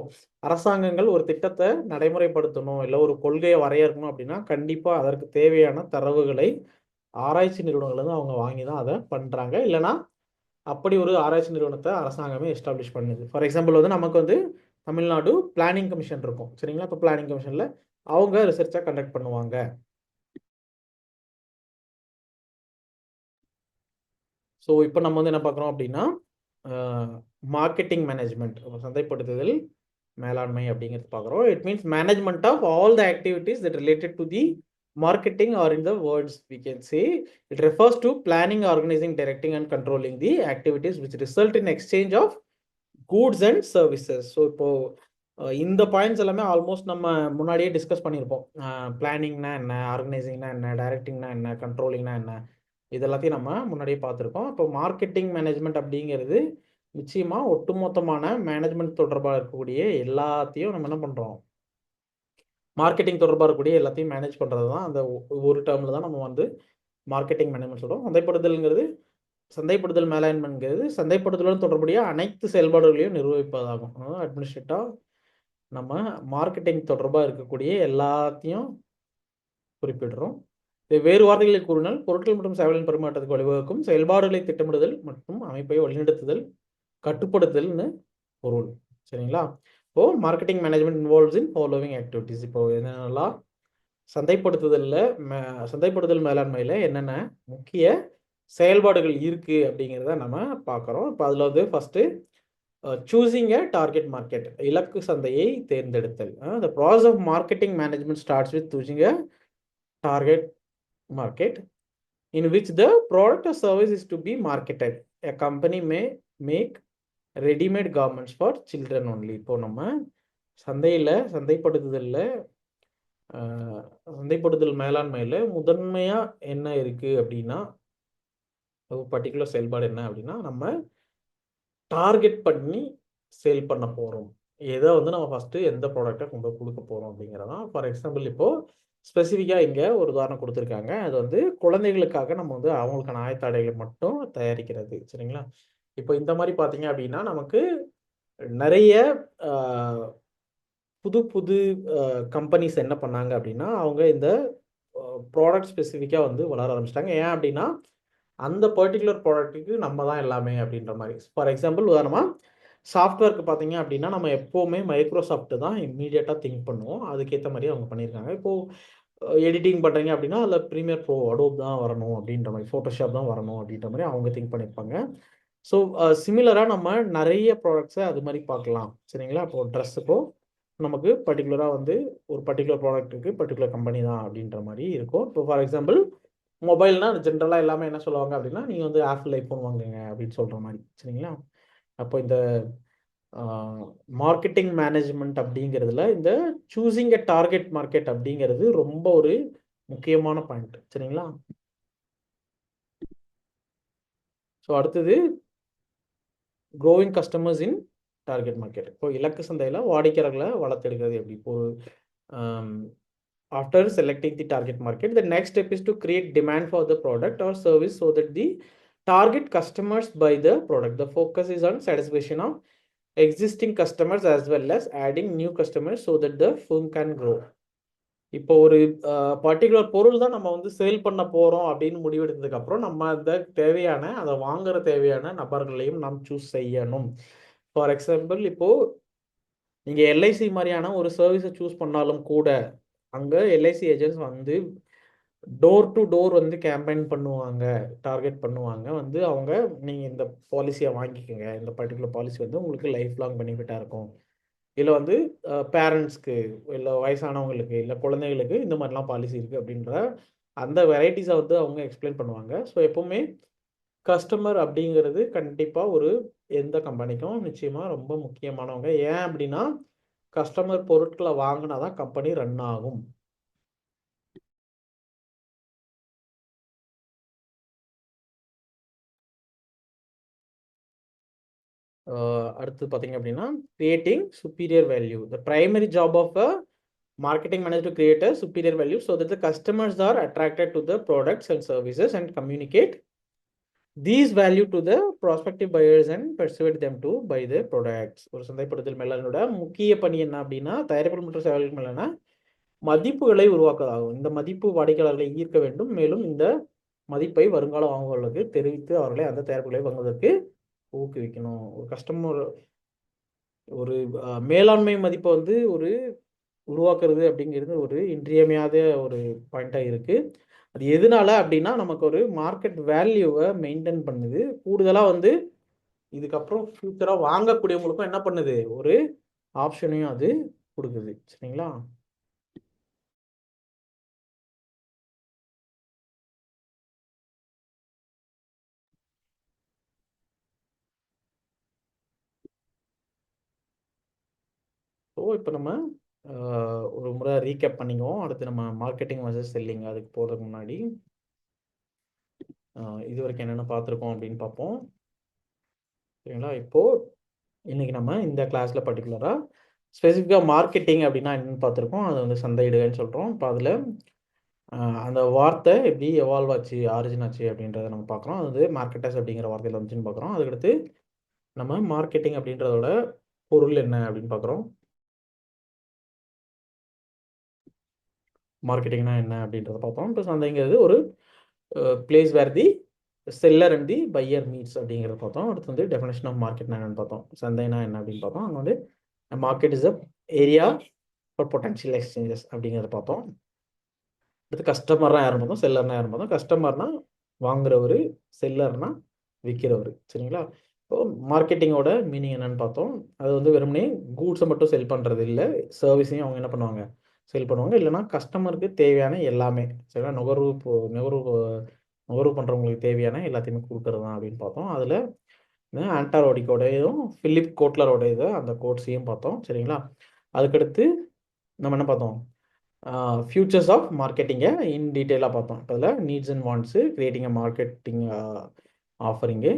Speaker 1: அரசாங்கங்கள் ஒரு திட்டத்தை நடைமுறைப்படுத்தணும், இல்லை ஒரு கொள்கையை வரையறுக்கணும் அப்படின்னா கண்டிப்பாக அதற்கு தேவையான தரவுகளை ஆராய்ச்சி நிறுவனங்கள் வந்து அவங்க வாங்கி தான் அதை பண்ணுறாங்க. இல்லைனா அப்படி ஒரு ஆராய்ச்சி நிறுவனத்தை அரசாங்கமே எஸ்டாப்ளிஷ் பண்ணுது. ஃபார் எக்ஸாம்பிள் வந்து நமக்கு வந்து தமிழ்நாடு பிளானிங் கமிஷன் இருக்கும். சரிங்களா? இப்போ பிளானிங் கமிஷனில் அவங்க ரிசர்ச்சாக கண்டக்ட் பண்ணுவாங்க. ஸோ இப்போ நம்ம வந்து என்ன பார்க்குறோம் அப்படின்னா, மார்க்கெட்டிங் மேனேஜ்மெண்ட், சந்தைப்படுத்துதல் மேலாண்மை அப்படிங்கிறது பார்க்குறோம். It means management of all the activities that related to the marketing, or in the words we can say, it refers to planning, organizing, directing and controlling the activities which result in exchange of goods and services. So இப்போ இந்த points எல்லாமே almost நம்ம முன்னாடியே discuss பண்ணியிருப்போம். பிளானிங்னா என்ன, ஆர்கனைசிங்னா என்ன, டைரக்டிங்னா என்ன, கண்ட்ரோலிங்னா என்ன, இது எல்லாத்தையும் நம்ம முன்னாடியே பார்த்துருக்கோம். இப்போ மார்க்கெட்டிங் மேனேஜ்மெண்ட் அப்படிங்கிறது நிச்சயமாக ஒட்டுமொத்தமான மேனேஜ்மெண்ட் தொடர்பாக இருக்கக்கூடிய எல்லாத்தையும் நம்ம என்ன பண்ணுறோம், மார்க்கெட்டிங் தொடர்பாக இருக்கக்கூடிய எல்லாத்தையும் மேனேஜ் பண்ணுறது தான். அந்த ஒரு டேர்மில் தான் நம்ம வந்து மார்க்கெட்டிங் மேனேஜ்மெண்ட் சொல்கிறோம். சந்தைப்படுத்தல் மேலாண்மைங்கிறது சந்தைப்படுத்தலுடன் தொடர்புடைய அனைத்து செயல்பாடுகளையும் நிர்வகிப்பதாகும். அட்மினிஸ்ட்ரேட்டாக நம்ம மார்க்கெட்டிங் தொடர்பாக இருக்கக்கூடிய எல்லாத்தையும் குறிப்பிடுறோம். வேறு வார்த்தைகளில் கூறினால், பொருட்கள் மற்றும் சேவைகளின் பரிமாற்றத்துக்கு வழிவகுக்கும் செயல்பாடுகளை திட்டமிடுதல் மற்றும் அமைப்பை வழிநடத்துதல், கட்டுப்படுத்துதல்னு பொருள். சரிங்களா? இப்போ மார்க்கெட்டிங் மேனேஜ்மெண்ட் இன்வால்வ்ஸ் இன் ஃபாலோவிங் ஆக்டிவிட்டீஸ். இப்போ என்னென்னலாம் சந்தைப்படுத்தல் மேலாண்மையில் என்னென்ன முக்கிய செயல்பாடுகள் இருக்குது அப்படிங்கிறத நம்ம பார்க்குறோம். இப்போ அதில் வந்து first choosing a target market, இலக்கு சந்தையை தேர்ந்தெடுத்தல். The process of marketing management starts with choosing a target market in which the product or service is to be marketed. A company may make ready-made garments for children only. இப்போ நம்ம சந்தைப்படுத்தல் மேலாண்மையில் முதன்மையாக என்ன இருக்குது அப்படின்னா, பர்டிகுலர் செயல்பாடு என்ன அப்படின்னா, நம்ம டார்கெட் பண்ணி சேல் பண்ண போகிறோம். எதை வந்து நம்ம ஃபஸ்ட்டு எந்த ப்ராடக்டை கொண்டு கொடுக்க போகிறோம் அப்படிங்கிறதான். ஃபார் எக்ஸாம்பிள் இப்போது ஸ்பெசிஃபிக்காக இங்கே ஒரு உதாரணம் கொடுத்துருக்காங்க. அது வந்து குழந்தைகளுக்காக நம்ம வந்து அவங்களுக்கான ஆயத்தாடைகளை மட்டும் தயாரிக்கிறது. சரிங்களா? இப்போ இந்த மாதிரி பார்த்தீங்க அப்படின்னா நமக்கு நிறைய புது புது கம்பெனிஸ் என்ன பண்ணாங்க அப்படின்னா, அவங்க இந்த ப்ராடக்ட் ஸ்பெசிஃபிக்காக வந்து வளர ஆரம்பிச்சிட்டாங்க. ஏன் அப்படின்னா, அந்த பர்டிகுலர் ப்ராடக்ட்டுக்கு நம்ம தான் எல்லாமே அப்படின்ற மாதிரி. ஃபார் எக்ஸாம்பிள் உதாரணமாக சாஃப்ட்வேருக்கு பார்த்தீங்க அப்படின்னா, நம்ம எப்போவுமே மைக்ரோசாஃப்ட் தான் இம்மீடியட்டாக திங்க் பண்ணுவோம். அதுக்கேற்ற மாதிரி அவங்க பண்ணியிருக்காங்க. இப்போது எடிட்டிங் பண்ணுறீங்க அப்படின்னா, அதில் ப்ரீமியர் ப்ரோ, அடோப் தான் வரணும் அப்படின்ற மாதிரி, ஃபோட்டோஷாப் தான் வரணும் அப்படின்ற மாதிரி அவங்க திங்க் பண்ணியிருப்பாங்க. ஸோ சிமிலராக நம்ம நிறைய ப்ராடக்ட்ஸை அது மாதிரி பார்க்கலாம். சரிங்களா? இப்போது ட்ரெஸ்ஸுக்கோ நமக்கு பர்டிகுலராக வந்து ஒரு பர்டிகுலர் ப்ராடக்ட்டுக்கு பர்டிகுலர் கம்பெனி தான் அப்படின்ற மாதிரி இருக்கும். இப்போ ஃபார் எக்ஸாம்பிள் மொபைல்னா ஜென்ரலாக எல்லாமே என்ன சொல்லுவாங்க அப்படின்னா, நீங்கள் வந்து ஆப்பிள் ஐஃபோன் வாங்குங்க அப்படின்னு சொல்கிற மாதிரி சரிங்களா. அப்போ இந்த மார்க்கெட்டிங் மேனேஜ்மெண்ட் அப்படிங்கிறதுல இந்த சூஸிங் எ டார்கெட் மார்க்கெட் அப்படிங்கிறது ரொம்ப ஒரு முக்கியமான பாயிண்ட் சரிங்களா. ஸோ அடுத்தது க்ரோவிங் கஸ்டமர்ஸ் இன் டார்கெட் மார்க்கெட். இப்போ இலக்கு சந்தையில் வாடிக்கையாளர்களை வளர்த்தெடுக்கிறது எப்படி? இப்போ after selecting the target market, the next step is to create demand for the product or service so that the target customers buy the product. The focus is on satisfaction of existing customers as well as adding new customers so that the firm can grow. இப்போ ஒரு particular பொருள் தான் நம்ம வந்து sale பண்ண போகிறோம் அப்படின்னு முடிவெடுத்ததுக்கு அப்புறம் நம்ம அந்த தேவையான அதை வாங்குற தேவையான நபர்களையும் நாம் சூஸ் செய்யணும். ஃபார் எக்ஸாம்பிள் இப்போ நீங்கள் எல்ஐசி மாதிரியான ஒரு சர்வீஸை சூஸ் பண்ணாலும் கூட அங்கே எல்ஐசி ஏஜென்ட்ஸ் வந்து டோர் டு டோர் வந்து கேம்பெயின் பண்ணுவாங்க, டார்கெட் பண்ணுவாங்க. வந்து அவங்க நீங்கள் இந்த பாலிசியை வாங்கிக்கோங்க, இந்த பர்டிகுலர் பாலிசி வந்து உங்களுக்கு லைஃப் லாங் பெனிஃபிட்டாக இருக்கும், இல்லை வந்து பேரண்ட்ஸ்க்கு இல்லை வயசானவங்களுக்கு இல்லை குழந்தைகளுக்கு இந்த மாதிரிலாம் பாலிசி இருக்குது அப்படின்ற அந்த வெரைட்டிஸை வந்து அவங்க எக்ஸ்பிளைன் பண்ணுவாங்க. ஸோ எப்போவுமே கஸ்டமர் அப்படிங்கிறது கண்டிப்பாக ஒரு எந்த கம்பெனிக்கும் நிச்சயமாக ரொம்ப முக்கியமானவங்க. ஏன் அப்படின்னா கஸ்டமர் பொருட்களை வாங்கினா தான் கம்பெனி ரன் ஆகும். அடுத்து பார்த்தீங்க அப்படின்னா creating superior value. The primary job of a marketing manager to create a superior value so that the customers are attracted to the products and services and communicate these value to the prospective buyers and persuade them to buy the products. ஒரு சந்தைப்படுத்தல் மேலாளரோட முக்கிய பணி என்ன அப்படின்னா தயாரிப்பு மற்றும் சேவைகள் மேலான மதிப்புகளை உருவாக்குவதாகும். இந்த மதிப்பு வாடிக்கையாளர்களை ஈர்க்க வேண்டும், மேலும் இந்த மதிப்பை வருங்கால வாங்குவர்களுக்கு தெரிவித்து அவர்களை அந்த தயாரிப்புகளை வாங்குவதற்கு ஊக்குவிக்கணும். ஒரு கஸ்டமர் ஒரு மேலாண்மை மதிப்பை வந்து ஒரு உருவாக்குறது அப்படிங்கிறது ஒரு இன்றியமையாத ஒரு பாயிண்ட்டாக இருக்குது. அது எதனால அப்படின்னா நமக்கு ஒரு மார்க்கெட் வேல்யூவை மெயின்டைன் பண்ணுது. கூடுதலாக வந்து இதுக்கப்புறம் ஃபியூச்சராக வாங்கக்கூடியவங்களுக்கும் என்ன பண்ணுது, ஒரு ஆப்ஷனையும் அது கொடுக்குது சரிங்களா. ஸோ இப்போ நம்ம ஒரு முறை ரீகேப் பண்ணிக்குவோம். அடுத்து நம்ம மார்க்கெட்டிங் வர்சஸ் செல்லிங் அதுக்கு போகிறதுக்கு முன்னாடி இது வரைக்கும் என்னென்ன பார்த்துருக்கோம் அப்படின்னு பார்ப்போம் சரிங்களா. இப்போது இன்றைக்கி நம்ம இந்த கிளாஸில் பர்டிகுலராக ஸ்பெசிஃபிக்காக மார்க்கெட்டிங் அப்படின்னா என்னென்னு பார்த்துருக்கோம். அது வந்து சந்தையிடுகன்னு சொல்கிறோம். இப்போ அதில் அந்த வார்த்தை எப்படி எவால்வ் ஆச்சு, ஆரிஜின் ஆச்சு அப்படின்றத நம்ம பார்க்குறோம். அது வந்து மார்க்கெட்டர்ஸ் அப்படிங்கிற வார்த்தையில் வந்துச்சுன்னு பார்க்குறோம். அதுக்கடுத்து நம்ம மார்க்கெட்டிங் அப்படின்றதோட பொருள் என்ன அப்படின்னு பார்க்குறோம். மார்க்கெட்டிங்னா என்ன அப்படின்றத பார்த்தோம். இப்போ சந்தைங்கிறது ஒரு place where the seller and the buyer meets அப்படிங்கிறத பார்த்தோம். அடுத்து வந்து டெஃபினேஷன் ஆஃப் மார்க்கெட்னா என்னன்னு பார்த்தோம். சந்தைனா என்ன அப்படின்னு பார்த்தோம். அங்கே வந்து market is a area for potential exchanges அப்படிங்கிறத பார்த்தோம். அடுத்து கஸ்டமர்னா யாருன்னு பார்த்தோம், செல்லர்னா யாருன்னு பார்த்தோம். கஸ்டமர்னா வாங்குறவர், செல்லர்னா விற்கிறவர் சரிங்களா. இப்போ மார்க்கெட்டிங்கோட மீனிங் என்னன்னு பார்த்தோம். அது வந்து வெறுமனே கூட்ஸை மட்டும் செல் பண்ணுறது இல்லை, சர்வீஸையும் அவங்க என்ன பண்ணுவாங்க, செல் பண்ணுவாங்க. இல்லைனா கஸ்டமருக்கு தேவையான எல்லாமே சரிங்களா, நுகர்வு பண்ணுறவங்களுக்கு தேவையான எல்லாத்தையுமே கொடுக்குறது தான் அப்படின்னு பார்த்தோம். அதில் ஆண்டாரோடிக்கோடையும் ஃபிலிப் கோட்லரோடைய அந்த கோட்ஸையும் பார்த்தோம் சரிங்களா. அதுக்கடுத்து நம்ம என்ன பார்த்தோம், ஃபியூச்சர்ஸ் ஆஃப் மார்க்கெட்டிங்கை இன் டீட்டெயிலாக பார்த்தோம். இப்போ அதில் needs and wants, creating a marketing offering,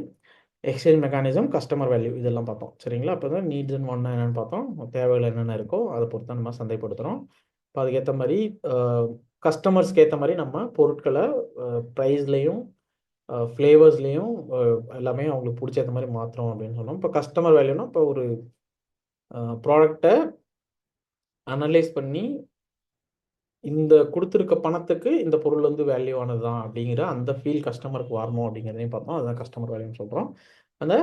Speaker 1: exchange mechanism, customer value இதெல்லாம் பார்த்தோம் சரிங்களா. இப்போ தான் நீட்ஸ் அண்ட் வாண்ட்னா என்னென்னு பார்த்தோம், தேவைகள் என்னென்ன இருக்கோ அதை பொறுத்து தான் நம்ம சந்தைப்படுத்துகிறோம். இப்போ அதுக்கேற்ற மாதிரி கஸ்டமர்ஸ்க்கு ஏற்ற மாதிரி நம்ம பொருட்களை ப்ரைஸ்லேயும் ஃப்ளேவர்ஸ்லேயும் எல்லாமே அவங்களுக்கு பிடிச்ச மாதிரி மாற்றுறோம் அப்படின்னு சொன்னோம். இப்போ கஸ்டமர் வேல்யூனா இப்போ ஒரு ப்ராடக்டை அனலைஸ் பண்ணி இந்த கொடுத்துருக்க பணத்துக்கு இந்த பொருள் வந்து வேல்யூவானது தான் அப்படிங்கிற அந்த ஃபீல் கஸ்டமருக்கு வரணும் அப்படிங்கிறதையும் பார்த்தோம். அதுதான் கஸ்டமர் வேல்யூன்னு சொல்கிறோம். அந்த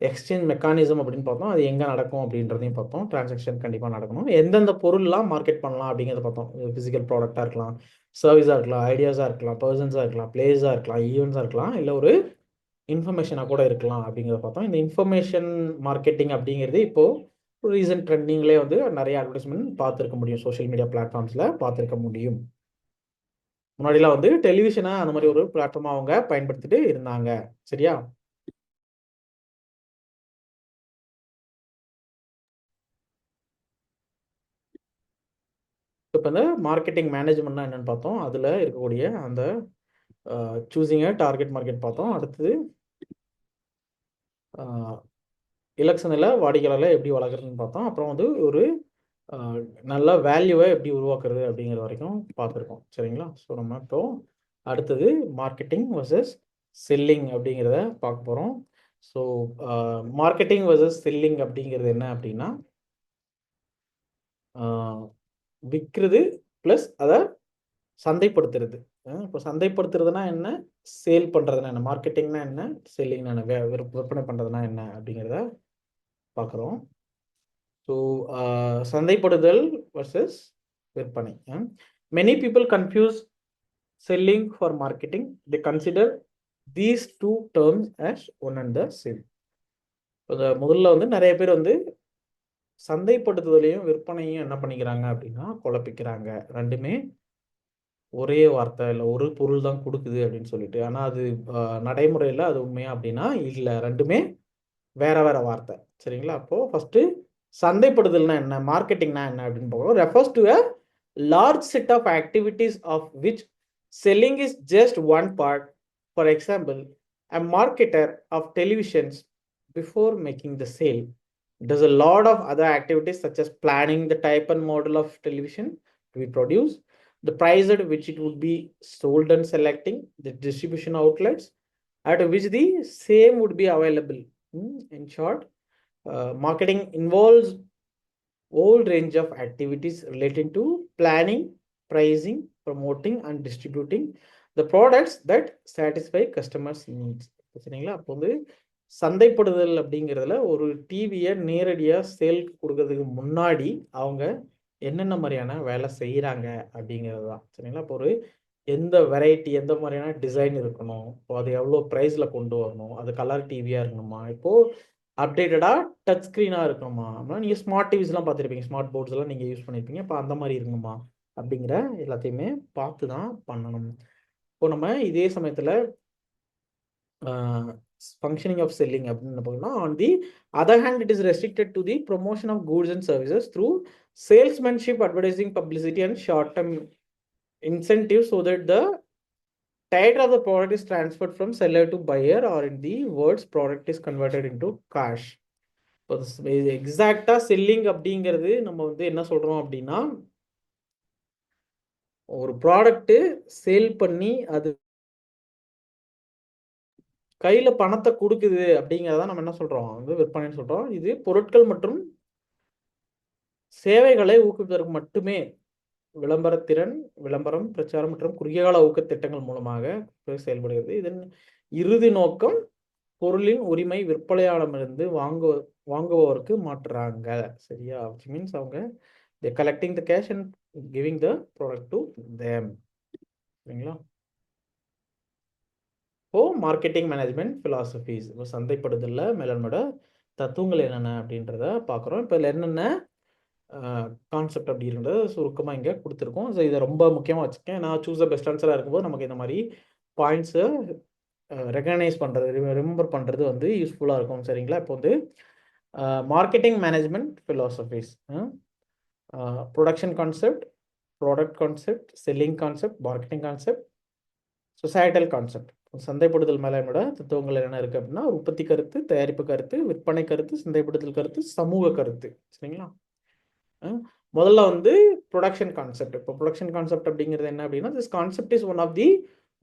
Speaker 1: எக்ஸ்சேஞ்ச் மெக்கானிசம் அப்படின்னு பார்த்தோம். அது எங்கே நடக்கும் அப்படின்றதையும் பார்த்தோம். டிரான்சாக்ஷன் கண்டிப்பாக நடக்கணும். எந்தெந்த பொருள்லாம் மார்க்கெட் பண்ணலாம் அப்படிங்கிறத பார்த்தோம். ஃபிசிக்கல் ப்ராடக்டாக இருக்கலாம், சர்வீஸாக இருக்கலாம், ஐடியாஸாக இருக்கலாம், பர்சன்ஸாக இருக்கலாம், பிளேஸாக இருக்கலாம், ஈவெண்ட்ஸாக இருக்கலாம், இல்லை ஒரு இன்ஃபர்மேஷனாக கூட இருக்கலாம் அப்படிங்கிறத பார்த்தோம். இந்த இன்ஃபர்மேஷன் மார்க்கெட்டிங் அப்படிங்கிறது இப்போது ரீசன்ட் ட்ரெண்டிங்லேயே வந்து நிறைய அட்வர்டைஸ்மெண்ட் பார்த்துருக்க முடியும், சோஷியல் மீடியா பிளாட்ஃபார்ம்ஸில் பார்த்துருக்க முடியும். முன்னாடிலாம் வந்து டெலிவிஷனை அந்த மாதிரி ஒரு பிளாட்ஃபார்மா அவங்க பயன்படுத்திட்டு இருந்தாங்க. சரியா? இப்போ இந்த மார்க்கெட்டிங் மேனேஜ்மெண்ட்னா என்னன்னு பார்த்தோம். அதில் இருக்கக்கூடிய அந்த சூஸிங் டார்கெட் மார்க்கெட் பார்த்தோம். அடுத்தது எலெக்ஷனில் வாடிக்கையாளர்களை எப்படி வளர்க்குறதுன்னு பார்த்தோம். அப்புறம் வந்து ஒரு நல்ல வேல்யூவை எப்படி உருவாக்குறது அப்படிங்கிற வரைக்கும் பார்த்துருக்கோம். சரிங்களா? ஸோ நம்ம இப்போ அடுத்தது மார்க்கெட்டிங் வர்சஸ் செல்லிங் அப்படிங்கிறத பார்க்க போகிறோம். ஸோ மார்க்கெட்டிங் வர்சஸ் செல்லிங் அப்படிங்கிறது என்ன அப்படின்னா, விற்கிறது ப்ளஸ் அதை சந்தைப்படுத்துறது. இப்போ சந்தைப்படுத்துறதுனா என்ன, சேல் பண்ணுறதுனா என்ன, மார்க்கெட்டிங்னா என்ன, செல்லிங்னா என்ன, விற்பனை பண்ணுறதுனா என்ன அப்படிங்கிறத பார்க்குறோம். ஸோ சந்தைப்படுதல் வர்சஸ் விற்பனை. Many people confuse selling for marketing. They consider these two terms as one and the same. முதல்ல வந்து நிறைய பேர் வந்து சந்தைப்படுத்துதலையும் விற்பனையும் என்ன பண்ணிக்கிறாங்க அப்படின்னா குழப்பிக்கிறாங்க. ரெண்டுமே ஒரே வார்த்தை இல்லை, ஒரு பொருள் தான் கொடுக்குது அப்படின்னு சொல்லிட்டு. ஆனால் அது நடைமுறையில் அது உண்மையா அப்படின்னா இல்லை, ரெண்டுமே வேற வேற வார்த்தை. சரிங்களா? அப்போது ஃபஸ்ட்டு சந்தைப்படுதல்னா என்ன, மார்க்கெட்டிங்னா என்ன அப்படின்னு பார்க்குறோம். Refers to a large set of activities of which selling is just one part. For example, a marketer of televisions before making the sale does a lot of other activities such as planning the type and model of television to be produced, the price at which it would be sold, and selecting the distribution outlets at which the same would be available. In short, marketing involves whole range of activities relating to planning, pricing, promoting and distributing the products that satisfy customers' needs. சரிங்களா? அப்போ வந்து சந்தைப்படுதல் அப்படிங்கிறதுல ஒரு டிவியை நேரடியாக சேல்க்கு கொடுக்கறதுக்கு முன்னாடி அவங்க என்னென்ன மாதிரியான வேலை செய்கிறாங்க அப்படிங்கிறது தான். சரிங்களா? இப்போ ஒரு எந்த வெரைட்டி, எந்த மாதிரியான டிசைன் இருக்கணும், இப்போ அது எவ்வளோ ப்ரைஸில் கொண்டு வரணும், அது கலர் டிவியாக இருக்கணுமா, இப்போது அப்டேட்டடாக டச் ஸ்க்ரீனாக இருக்கணுமா, அப்படின்னா நீங்கள் ஸ்மார்ட் டிவிஸ்லாம் பார்த்துருப்பீங்க, ஸ்மார்ட் போர்ட்ஸ்லாம் நீங்கள் யூஸ் பண்ணியிருப்பீங்க. இப்போ அந்த மாதிரி இருக்கணுமா அப்படிங்கிற எல்லாத்தையுமே பார்த்து தான் பண்ணணும். இப்போ நம்ம இதே சமயத்தில் functioning of selling அப்படின்னு பார்த்தோம்னா, on the other hand, it is restricted to the promotion of goods and services through salesmanship, advertising, publicity and short-term incentives so that the title of the product is transferred from seller to buyer, or in the words, product is converted into cash. இப்போ எக்ஸாக்டா selling அப்படிங்கிறது நம்ம வந்து என்ன சொல்றோம் அப்படின்னா, ஒரு product sale பண்ணி அது கையில பணத்தை கொடுக்குது அப்படிங்கிறத நம்ம என்ன சொல்றோம், வந்து விற்பனைன்னு சொல்றோம். இது பொருட்கள் மற்றும் சேவைகளை ஊக்குவிப்பதற்கு மட்டுமே விளம்பரத்திறன், விளம்பரம், பிரச்சாரம் மற்றும் குறுகிய கால ஊக்க திட்டங்கள் மூலமாக செயல்படுகிறது. இதன் இறுதி நோக்கம் பொருளின் உரிமை விற்பனையாளரிடமிருந்து வாங்குபவருக்கு மாற்றுறாங்க. சரியா? which means அவங்க they collecting the cash and giving the product to them. சரிங்களா? இப்போ மார்க்கெட்டிங் மேனேஜ்மெண்ட் பிலாசபிஸ், இப்போ சந்தைப்படுதல்ல மேலாண்மையோட தத்துவங்கள் என்னென்ன அப்படின்றத பார்க்குறோம். இப்போ இதில் என்னென்ன கான்செப்ட் அப்படின்றத சுருக்கமாக இங்கே கொடுத்துருக்கோம். ஸோ இதை ரொம்ப முக்கியமாக வச்சுருக்கேன். நான் சூஸ் த பெஸ்ட் ஆன்சராக இருக்கும்போது நமக்கு இந்த மாதிரி பாயிண்ட்ஸை ரெகனைஸ் பண்ணுறது, ரிமெம்பர் பண்ணுறது வந்து யூஸ்ஃபுல்லாக இருக்கும். சரிங்களா? இப்போ வந்து marketing management philosophies, production concept, product concept, selling concept, marketing concept, societal concept. சந்தைப்படுதல் மேலாண்மையோட தத்துவங்கள் என்ன இருக்குது அப்படின்னா, உற்பத்தி கருத்து, தயாரிப்பு கருத்து, விற்பனை கருத்து, சந்தைப்படுதல் கருத்து, சமூக கருத்து. சரிங்களா? முதல்ல வந்து ப்ரொடக்ஷன் கான்செப்ட். இப்போ ப்ரொடக்ஷன் கான்செப்ட் அப்படிங்கிறது என்ன அப்படின்னா, this concept is one of the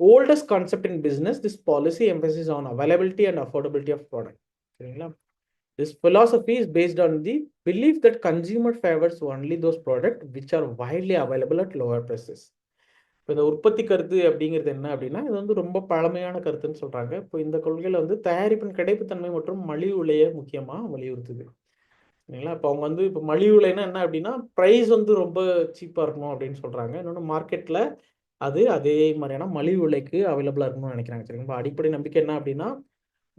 Speaker 1: oldest concept in business. This policy emphasis on availability and affordability of product. சரிங்களா? This philosophy is based on the belief that consumer favors only those products which are widely available at lower prices. இப்போ இந்த உற்பத்தி கருத்து அப்படிங்கிறது என்ன அப்படின்னா, இது வந்து ரொம்ப பழமையான கருத்துன்னு சொல்றாங்க. இப்போ இந்த கொள்கையில வந்து தயாரிப்பின் கிடைப்புத்தன்மை மற்றும் மலிவு விலையை முக்கியமாக வலியுறுத்துது. சரிங்களா? இப்போ அவங்க வந்து இப்போ மலிவு விலைன்னா என்ன அப்படின்னா, ப்ரைஸ் வந்து ரொம்ப சீப்பாக இருக்கணும் அப்படின்னு சொல்றாங்க. இன்னொன்று மார்க்கெட்டில் அது அதே மாதிரியான மலிவு விலைக்கு அவைலபிளாக இருக்கணும்னு நினைக்கிறாங்க. சரிங்களா? படி நம்பிக்கை என்ன அப்படின்னா,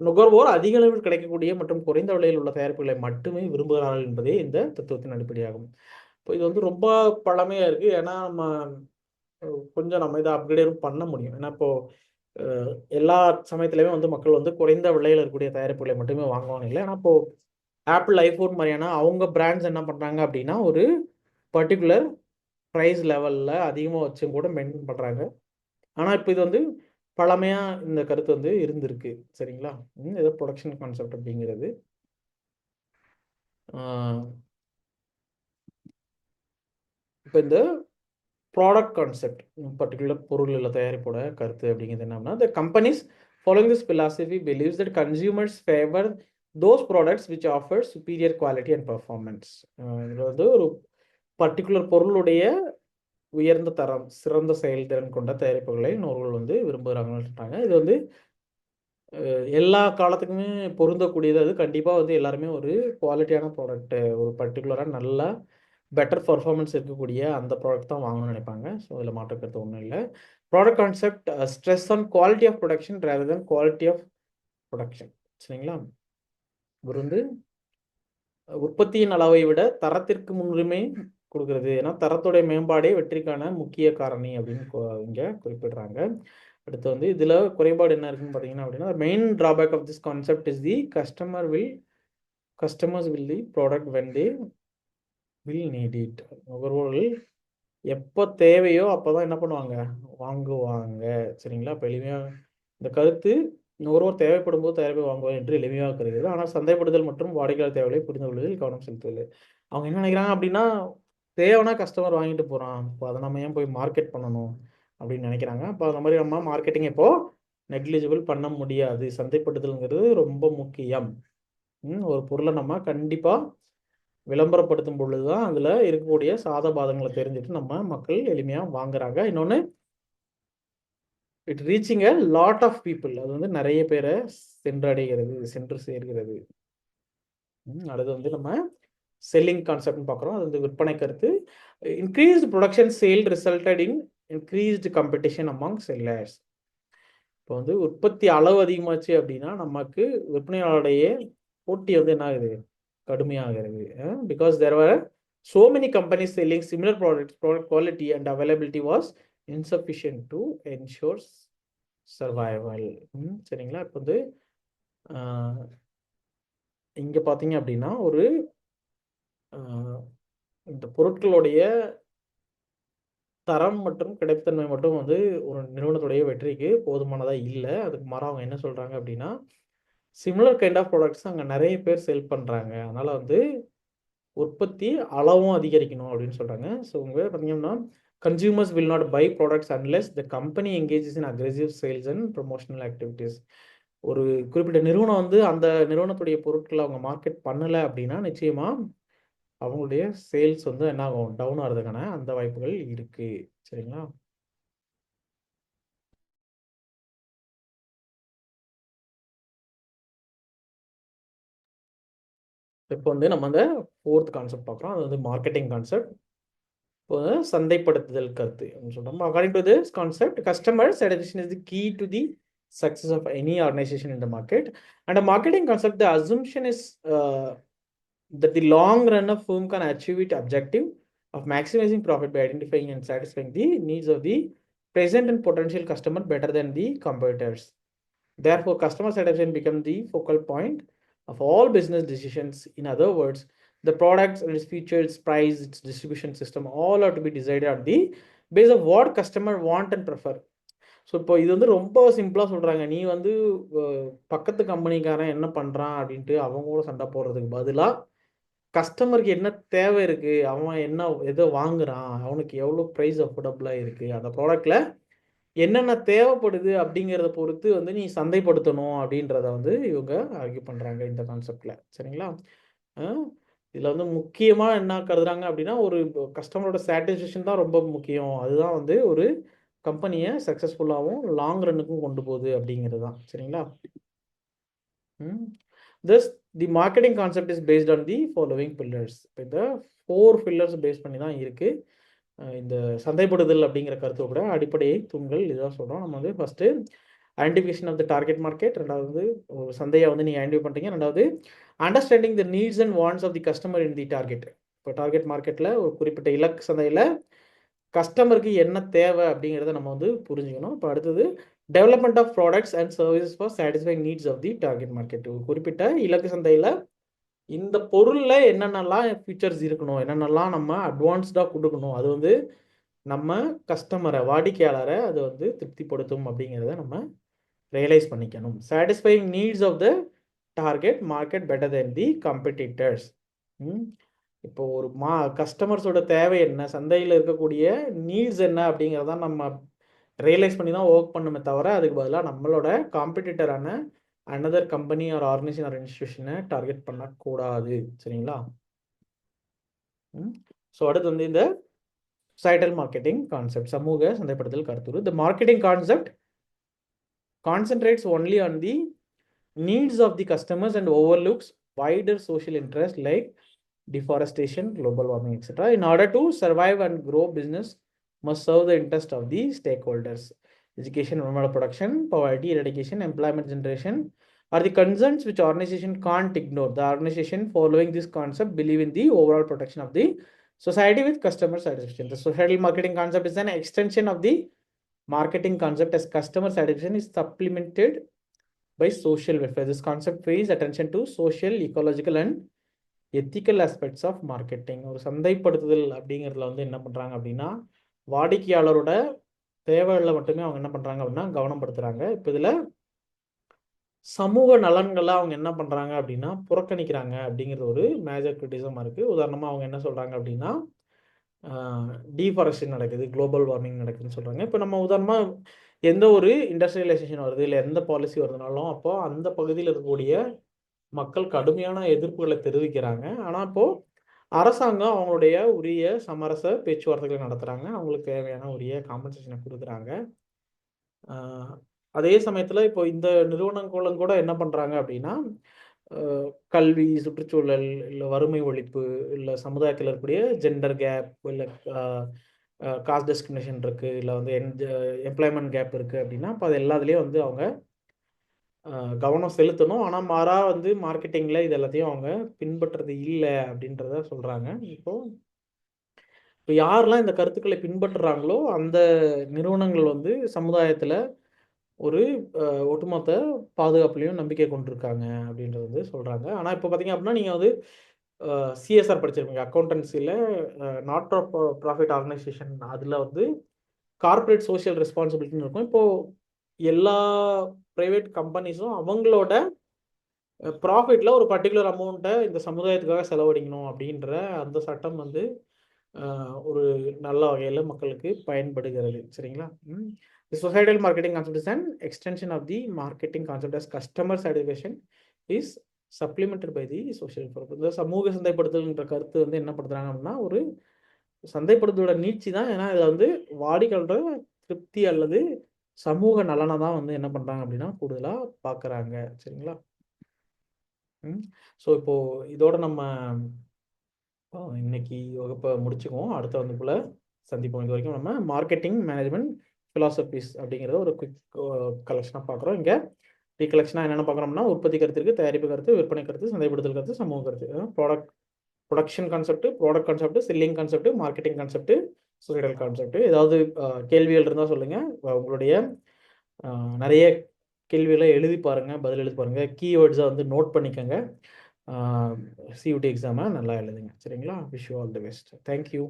Speaker 1: நுகர்வோர் அதிக அளவில் கிடைக்கக்கூடிய மற்றும் குறைந்த விலையில் உள்ள தயாரிப்புகளை மட்டுமே விரும்புகிறார்கள் என்பதே இந்த தத்துவத்தின் அடிப்படையாகும். இப்போ இது வந்து ரொம்ப பழமையாக இருக்குது. ஏன்னா நம்ம கொஞ்சம் நம்ம இதை அப்கிரேடும் பண்ண முடியும். ஏன்னா இப்போ எல்லா சமயத்துலையுமே வந்து மக்கள் வந்து குறைந்த விலையில் இருக்கக்கூடிய தயாரிப்புகளை மட்டுமே வாங்குவாங்க இல்லை. ஏன்னா இப்போ ஆப்பிள், ஐஃபோன் மாதிரியான அவங்க பிராண்ட்ஸ் என்ன பண்ணுறாங்க அப்படின்னா ஒரு பர்டிகுலர் ப்ரைஸ் லெவலில் அதிகமாக வச்சும் கூட மெயின்டைன் பண்ணுறாங்க. ஆனால் இப்போ இது வந்து பழமையாக இந்த கருத்து வந்து இருந்திருக்கு. சரிங்களா? ஏதோ ப்ரொடக்ஷன் கான்செப்ட் அப்படிங்கிறது இப்போ இந்த ப்ராடக்ட் கான்செப்ட் பர்டிகுலர் பொருள் இல்லை தயாரிப்போட கருத்து அப்படிங்கிறது என்னன்னா, the companies following this philosophy believes that consumers favor those products which offer superior quality and performance. இதில் வந்து ஒரு பர்டிகுலர் பொருளுடைய உயர்ந்த தரம், சிறந்த செயல்திறன் கொண்ட தயாரிப்புகளை நூறுகள் வந்து விரும்புகிறாங்கன்னு சொல்லிட்டாங்க. இது வந்து எல்லா காலத்துக்குமே பொருந்தக்கூடியது. அது கண்டிப்பாக வந்து எல்லாருமே ஒரு குவாலிட்டியான ப்ராடக்ட்டு, ஒரு பர்டிகுலராக நல்லா பெட்டர் பர்ஃபார்மன்ஸ் இருக்கக்கூடிய அந்த ப்ராடக்ட் தான் வாங்கணும்னு நினைப்பாங்க. ஸோ இதில் மாற்றுக்கிறது ஒன்றும் இல்லை. Product concept stress on quality of production rather than quality of production. சரிங்களா? இவர் வந்து உற்பத்தியின் அளவை விட தரத்திற்கு முன்னுரிமை கொடுக்குறது. ஏன்னா தரத்துடைய மேம்பாடே வெற்றிக்கான முக்கிய காரணி அப்படின்னு இங்கே குறிப்பிடுறாங்க. அடுத்து வந்து இதில் குறைபாடு என்ன இருக்குன்னு பார்த்தீங்கன்னா அப்படின்னா, main drawback of this concept is the customers will the product when they will need it. நுகர்வோர்கள் எப்போ தேவையோ அப்போ தான் என்ன பண்ணுவாங்க, வாங்குவாங்க. சரிங்களா? இப்போ எளிமையாக இந்த கருத்து நுகர்வோர் தேவைப்படும் போது தயாரிப்பை வாங்குவார் என்று எளிமையாக கருதுகிறது. ஆனால் சந்தைப்படுதல் மற்றும் வாடிக்கையாளர் தேவைகளை புரிந்து கொள்வதில் கவனம் செலுத்துவது. அவங்க என்ன நினைக்கிறாங்க அப்படின்னா, தேவைன்னா கஸ்டமர் வாங்கிட்டு போகிறான், இப்போ அதை நம்ம ஏன் போய் மார்க்கெட் பண்ணணும் அப்படின்னு நினைக்கிறாங்க. அப்போ அந்த மாதிரி நம்ம மார்க்கெட்டிங் இப்போது நெக்லிஜிபிள் பண்ண முடியாது. சந்தைப்படுத்தல்ங்கிறது ரொம்ப முக்கியம். ஒரு பொருளை நம்ம கண்டிப்பாக விளம்பரப்படுத்தும் பொழுது தான் அதில் இருக்கக்கூடிய பாதங்களை தெரிஞ்சுட்டு நம்ம மக்கள் எளிமையாக வாங்குறாங்க. இன்னொன்று, it reaching a lot of people. அது வந்து நிறைய பேரை சென்று சேர்கிறது. அடுத்து வந்து நம்ம செல்லிங் கான்செப்ட்னு பார்க்குறோம். அது வந்து விற்பனை கருத்து. இன்க்ரீஸ்டு ப்ரொடக்ஷன் சேல் ரிசல்டட் இன் இன்க்ரீஸ்டு காம்படிஷன் அமாங் செல்லர்ஸ். இப்போ வந்து உற்பத்தி அளவு அதிகமாச்சு அப்படின்னா நமக்கு விற்பனையாளருடைய போட்டி வந்து என்ன ஆகுது, கடுமையாகிறது. Because there are so many companies selling similar products, product quality and availability was insufficient to ensure survival. சரிங்களா? இப்போ வந்து இங்கே பார்த்தீங்க அப்படின்னா ஒரு இந்த பொருட்களுடைய தரம் மற்றும் கிடைப்புத்தன்மை மட்டும் வந்து ஒரு நிறுவனத்துடைய வெற்றிக்கு போதுமானதாக இல்லை. அதுக்கு மாறாக அவங்க என்ன சொல்கிறாங்க அப்படின்னா, சிமிலர் கைண்ட் ஆஃப் ப்ராடக்ட்ஸ் அங்கே நிறைய பேர் செல் பண்ணுறாங்க, அதனால் வந்து உற்பத்தி அளவும் அதிகரிக்கணும் அப்படின்னு சொல்கிறாங்க. ஸோ உங்க பார்த்தீங்கன்னா, consumers will not buy products unless the company engages in aggressive sales and promotional activities. ஒரு குறிப்பிட்ட நிறுவனம் வந்து அந்த நிறுவனத்துடைய பொருட்களை அவங்க மார்க்கெட் பண்ணலை அப்படின்னா நிச்சயமாக அவங்களுடைய சேல்ஸ் வந்து என்ன ஆகும், டவுன் ஆகிறதுக்கான அந்த வாய்ப்புகள் இருக்குது. சரிங்களா? இப்போ வந்து நம்ம அந்த 4th கான்செப்ட் பார்க்குறோம். அது வந்து மார்க்கெட்டிங் கான்செப்ட். இப்போ சந்தைப்படுத்துதல் கருத்து சொல்கிறோம். According to this concept, customer satisfaction is the key to the success of any organization in the market. And a marketing concept, the assumption is that the long run of firm can achieve its objective of maximizing profit by identifying and satisfying the needs of the present and potential customer better than the competitors. Therefore, customer satisfaction becomes the focal point of all business decisions. In other words, the products and its features, price, its distribution system, all are to be decided on the basis of what customer want and prefer. So இப்போ இது வந்து ரொம்ப சிம்பிளாக சொல்கிறாங்க. நீ வந்து பக்கத்து கம்பெனிக்காரன் என்ன பண்ணுறான் அப்படின்ட்டு அவங்களோட சண்டை போடுறதுக்கு பதிலாக கஸ்டமருக்கு என்ன தேவை இருக்குது, அவன் என்ன எதோ வாங்குறான், அவனுக்கு எவ்வளோ ப்ரைஸ் அஃபோர்டபுளாக இருக்குது, அந்த ப்ராடக்டில் என்னென்ன தேவைப்படுது அப்படிங்கிறத பொறுத்து வந்து நீ சந்தைப்படுத்தணும் அப்படின்றத வந்து இவங்க ஆர்கியூ பண்ணுறாங்க இந்த கான்செப்டில். சரிங்களா? இதில் வந்து முக்கியமாக என்ன கருதுறாங்க அப்படின்னா, ஒரு கஸ்டமரோட சாட்டிஸ்ஃபேக்ஷன் தான் ரொம்ப முக்கியம். அதுதான் வந்து ஒரு கம்பெனியை சக்ஸஸ்ஃபுல்லாகவும் லாங் ரன்னுக்கும் கொண்டு போகுது அப்படிங்கிறது தான். சரிங்களா? Thus, the marketing concept is based on the following pillars. இந்த 4 pillars பேஸ் பண்ணி தான் இருக்குது இந்த சந்தைப்படுதல் அப்படிங்கிற கருத்து கூட. அடிப்படை தூண்கள் இதுதான் சொல்கிறோம். நம்ம வந்து first identification of the target market, ரெண்டாவது ஒரு சந்தையை வந்து நீங்கள் ஐடென்டிஃபை பண்ணுறீங்க, ரெண்டாவது understanding the needs and wants of the customer in the target. இப்போ டார்கெட் மார்க்கெட்டில் ஒரு குறிப்பிட்ட இலக்கு சந்தையில் கஸ்டமருக்கு என்ன தேவை அப்படிங்கிறத நம்ம வந்து புரிஞ்சுக்கணும். இப்போ அடுத்தது development of products and services for satisfying needs of the target market. குறிப்பிட்ட இலக்கு சந்தையில் இந்த பொருளில் என்னென்னலாம் ஃபீச்சர்ஸ் இருக்கணும், என்னென்னலாம் நம்ம அட்வான்ஸ்டாக கொடுக்கணும், அது வந்து நம்ம கஸ்டமரை, வாடிக்கையாளரை அது வந்து திருப்திப்படுத்தும் அப்படிங்கிறத நம்ம ரியலைஸ் பண்ணிக்கணும். Satisfying needs of the target market better than the competitors. இப்போ ஒரு கஸ்டமர்ஸோட தேவை என்ன, சந்தையில் இருக்கக்கூடிய நீட்ஸ் என்ன அப்படிங்கிறத நம்ம ரியலைஸ் பண்ணி தான் ஒர்க் பண்ணுமே தவிர, அதுக்கு பதிலாக நம்மளோட காம்படிட்டரான another company or organisation or இன்ஸ்டியூஷனை டார்கெட் பண்ணக்கூடாது. சரிங்களா? ஸோ அடுத்து வந்து இந்த societal marketing concept, சமூக சந்தைப்படுத்தல் கருத்துரு. The marketing concept concentrates only on the needs of the customers and overlooks wider social interests like deforestation, global warming, etc. In order to survive and grow, business must serve the interest of the stakeholders. Education, environmental protection, poverty eradication, employment generation are the concerns which organization can't ignore. The organization following this concept believe in the overall protection of the society with customer satisfaction. The societal marketing concept is an extension of the marketing concept as customer satisfaction is supplemented by social welfare. This concept pays attention to social, ecological and ethical aspects of marketing. ஒரு சந்தைப்படுத்துதல் அப்படிங்கிறதுல வந்து என்ன பண்ணுறாங்க அப்படின்னா, வாடிக்கையாளரோட தேவைகளை மட்டுமே அவங்க என்ன பண்ணுறாங்க அப்படின்னா கவனப்படுத்துகிறாங்க. இப்போ இதில் சமூக நலன்களை அவங்க என்ன பண்ணுறாங்க அப்படின்னா புறக்கணிக்கிறாங்க அப்படிங்கிறது ஒரு மேஜர் கிரிட்டிசமாக இருக்குது. உதாரணமாக அவங்க என்ன சொல்கிறாங்க அப்படின்னா, டீஃபாரஸ்டேஷன் நடக்குது, குளோபல் வார்மிங் நடக்குதுன்னு சொல்கிறாங்க. இப்போ நம்ம உதாரணமாக எந்த ஒரு இண்டஸ்ட்ரியலைசேஷன் வருது, இல்லை எந்த பாலிசி வருதுனாலும் அப்போ அந்த பகுதியில் இருக்கக்கூடிய மக்கள் கடுமையான எதிர்ப்புகளை தெரிவிக்கிறாங்க. ஆனால் இப்போது அரசாங்கம் அவங்களுடைய உரிய சமரச பேச்சுவார்த்தைகளை நடத்துகிறாங்க, அவங்களுக்கு தேவையான உரிய காம்பன்சேஷனை கொடுக்குறாங்க. அதே சமயத்தில் இப்போ இந்த நிறுவனங்களும் கூட என்ன பண்ணுறாங்க அப்படின்னா, கல்வி, சுற்றுச்சூழல், இல்லை வறுமை ஒழிப்பு, இல்லை சமுதாயத்தில் இருக்கக்கூடிய ஜெண்டர் கேப், இல்லை காஸ்ட் டிஸ்கிரிமினேஷன் இருக்குது, இல்லை வந்து எம்ப்ளாய்மெண்ட் கேப் இருக்குது அப்படின்னா, இப்போ அது எல்லாத்துலேயும் வந்து அவங்க கவனம் செலுத்தணும். ஆனால் மாறாக வந்து மார்க்கெட்டிங்கில் இது எல்லாத்தையும் அவங்க பின்பற்றுறது இல்லை அப்படின்றத சொல்கிறாங்க. இப்போ யாரெல்லாம் இந்த கருத்துக்களை பின்பற்றுறாங்களோ அந்த நிறுவனங்கள் வந்து சமுதாயத்தில் ஒரு ஒட்டுமொத்த பாதுகாப்புலையும் நம்பிக்கை கொண்டிருக்காங்க அப்படின்றது வந்து சொல்கிறாங்க. ஆனால் இப்போ பார்த்தீங்க அப்படின்னா நீங்கள் வந்து சிஎஸ்ஆர் படிச்சிருப்பீங்க, அக்கௌண்டன்சியில் நாட் ப்ராஃபிட் ஆர்கனைசேஷன், அதில் வந்து கார்ப்பரேட் சோஷியல் ரெஸ்பான்சிபிலிட்டின்னு இருக்கும். இப்போது எல்லா ப்ரைவேட் கம்பெனிஸும் அவங்களோட ப்ராஃபிட்டில் ஒரு பர்டிகுலர் அமௌண்ட்டை இந்த சமுதாயத்துக்காக செலவழிக்கணும் அப்படின்ற அந்த சட்டம் வந்து ஒரு நல்ல வகையில் மக்களுக்கு பயன்படுகிறது. சரிங்களா? The societal marketing concept is an extension of the marketing concept as customer satisfaction is supplemented by the social purpose. இந்த சமூக சந்தைப்படுத்தல்ன்ற கருத்து வந்து என்ன படுத்துறாங்க அப்படின்னா, ஒரு சந்தைப்படுத்தலோட நீட்சி தான். ஏன்னா இதில் வந்து வாடிக்கையாளர் திருப்தி அல்லது சமூக நலனை தான் வந்து என்ன பண்ணுறாங்க அப்படின்னா கூடுதலாக பார்க்குறாங்க. சரிங்களா? ஸோ இப்போது இதோட நம்ம இன்னைக்கு வகுப்பை முடிச்சுக்குவோம். அடுத்த வகுப்புல சந்திப்போம். இது வரைக்கும் நம்ம மார்க்கெட்டிங் மேனேஜ்மெண்ட் ஃபிலாசபிஸ் அப்படிங்கிறத ஒரு குவிக் கலெக்ஷனாக பார்க்குறோம். இங்கே ரீகலெக்ஷனாக என்னென்ன பார்க்குறோம்னா, உற்பத்தி கருத்து இருக்குது, தயாரிப்பு கருத்து, விற்பனை கருத்து, சந்தைப்படுத்தல் கருத்து, சமூக கருத்து, production concept, product concept, selling concept, marketing concept, societal concept. ஏதாவது கேள்விகள் இருந்தால் சொல்லுங்கள். உங்களுடைய நிறைய கேள்விகளை எழுதி பாருங்கள், பதில் எழுதி பாருங்கள், கீவேர்ட்ஸை வந்து நோட் பண்ணிக்கோங்க. சியூடி எக்ஸாமை நல்லா எழுதுங்க. சரிங்களா? Wish you all the best. Thank you.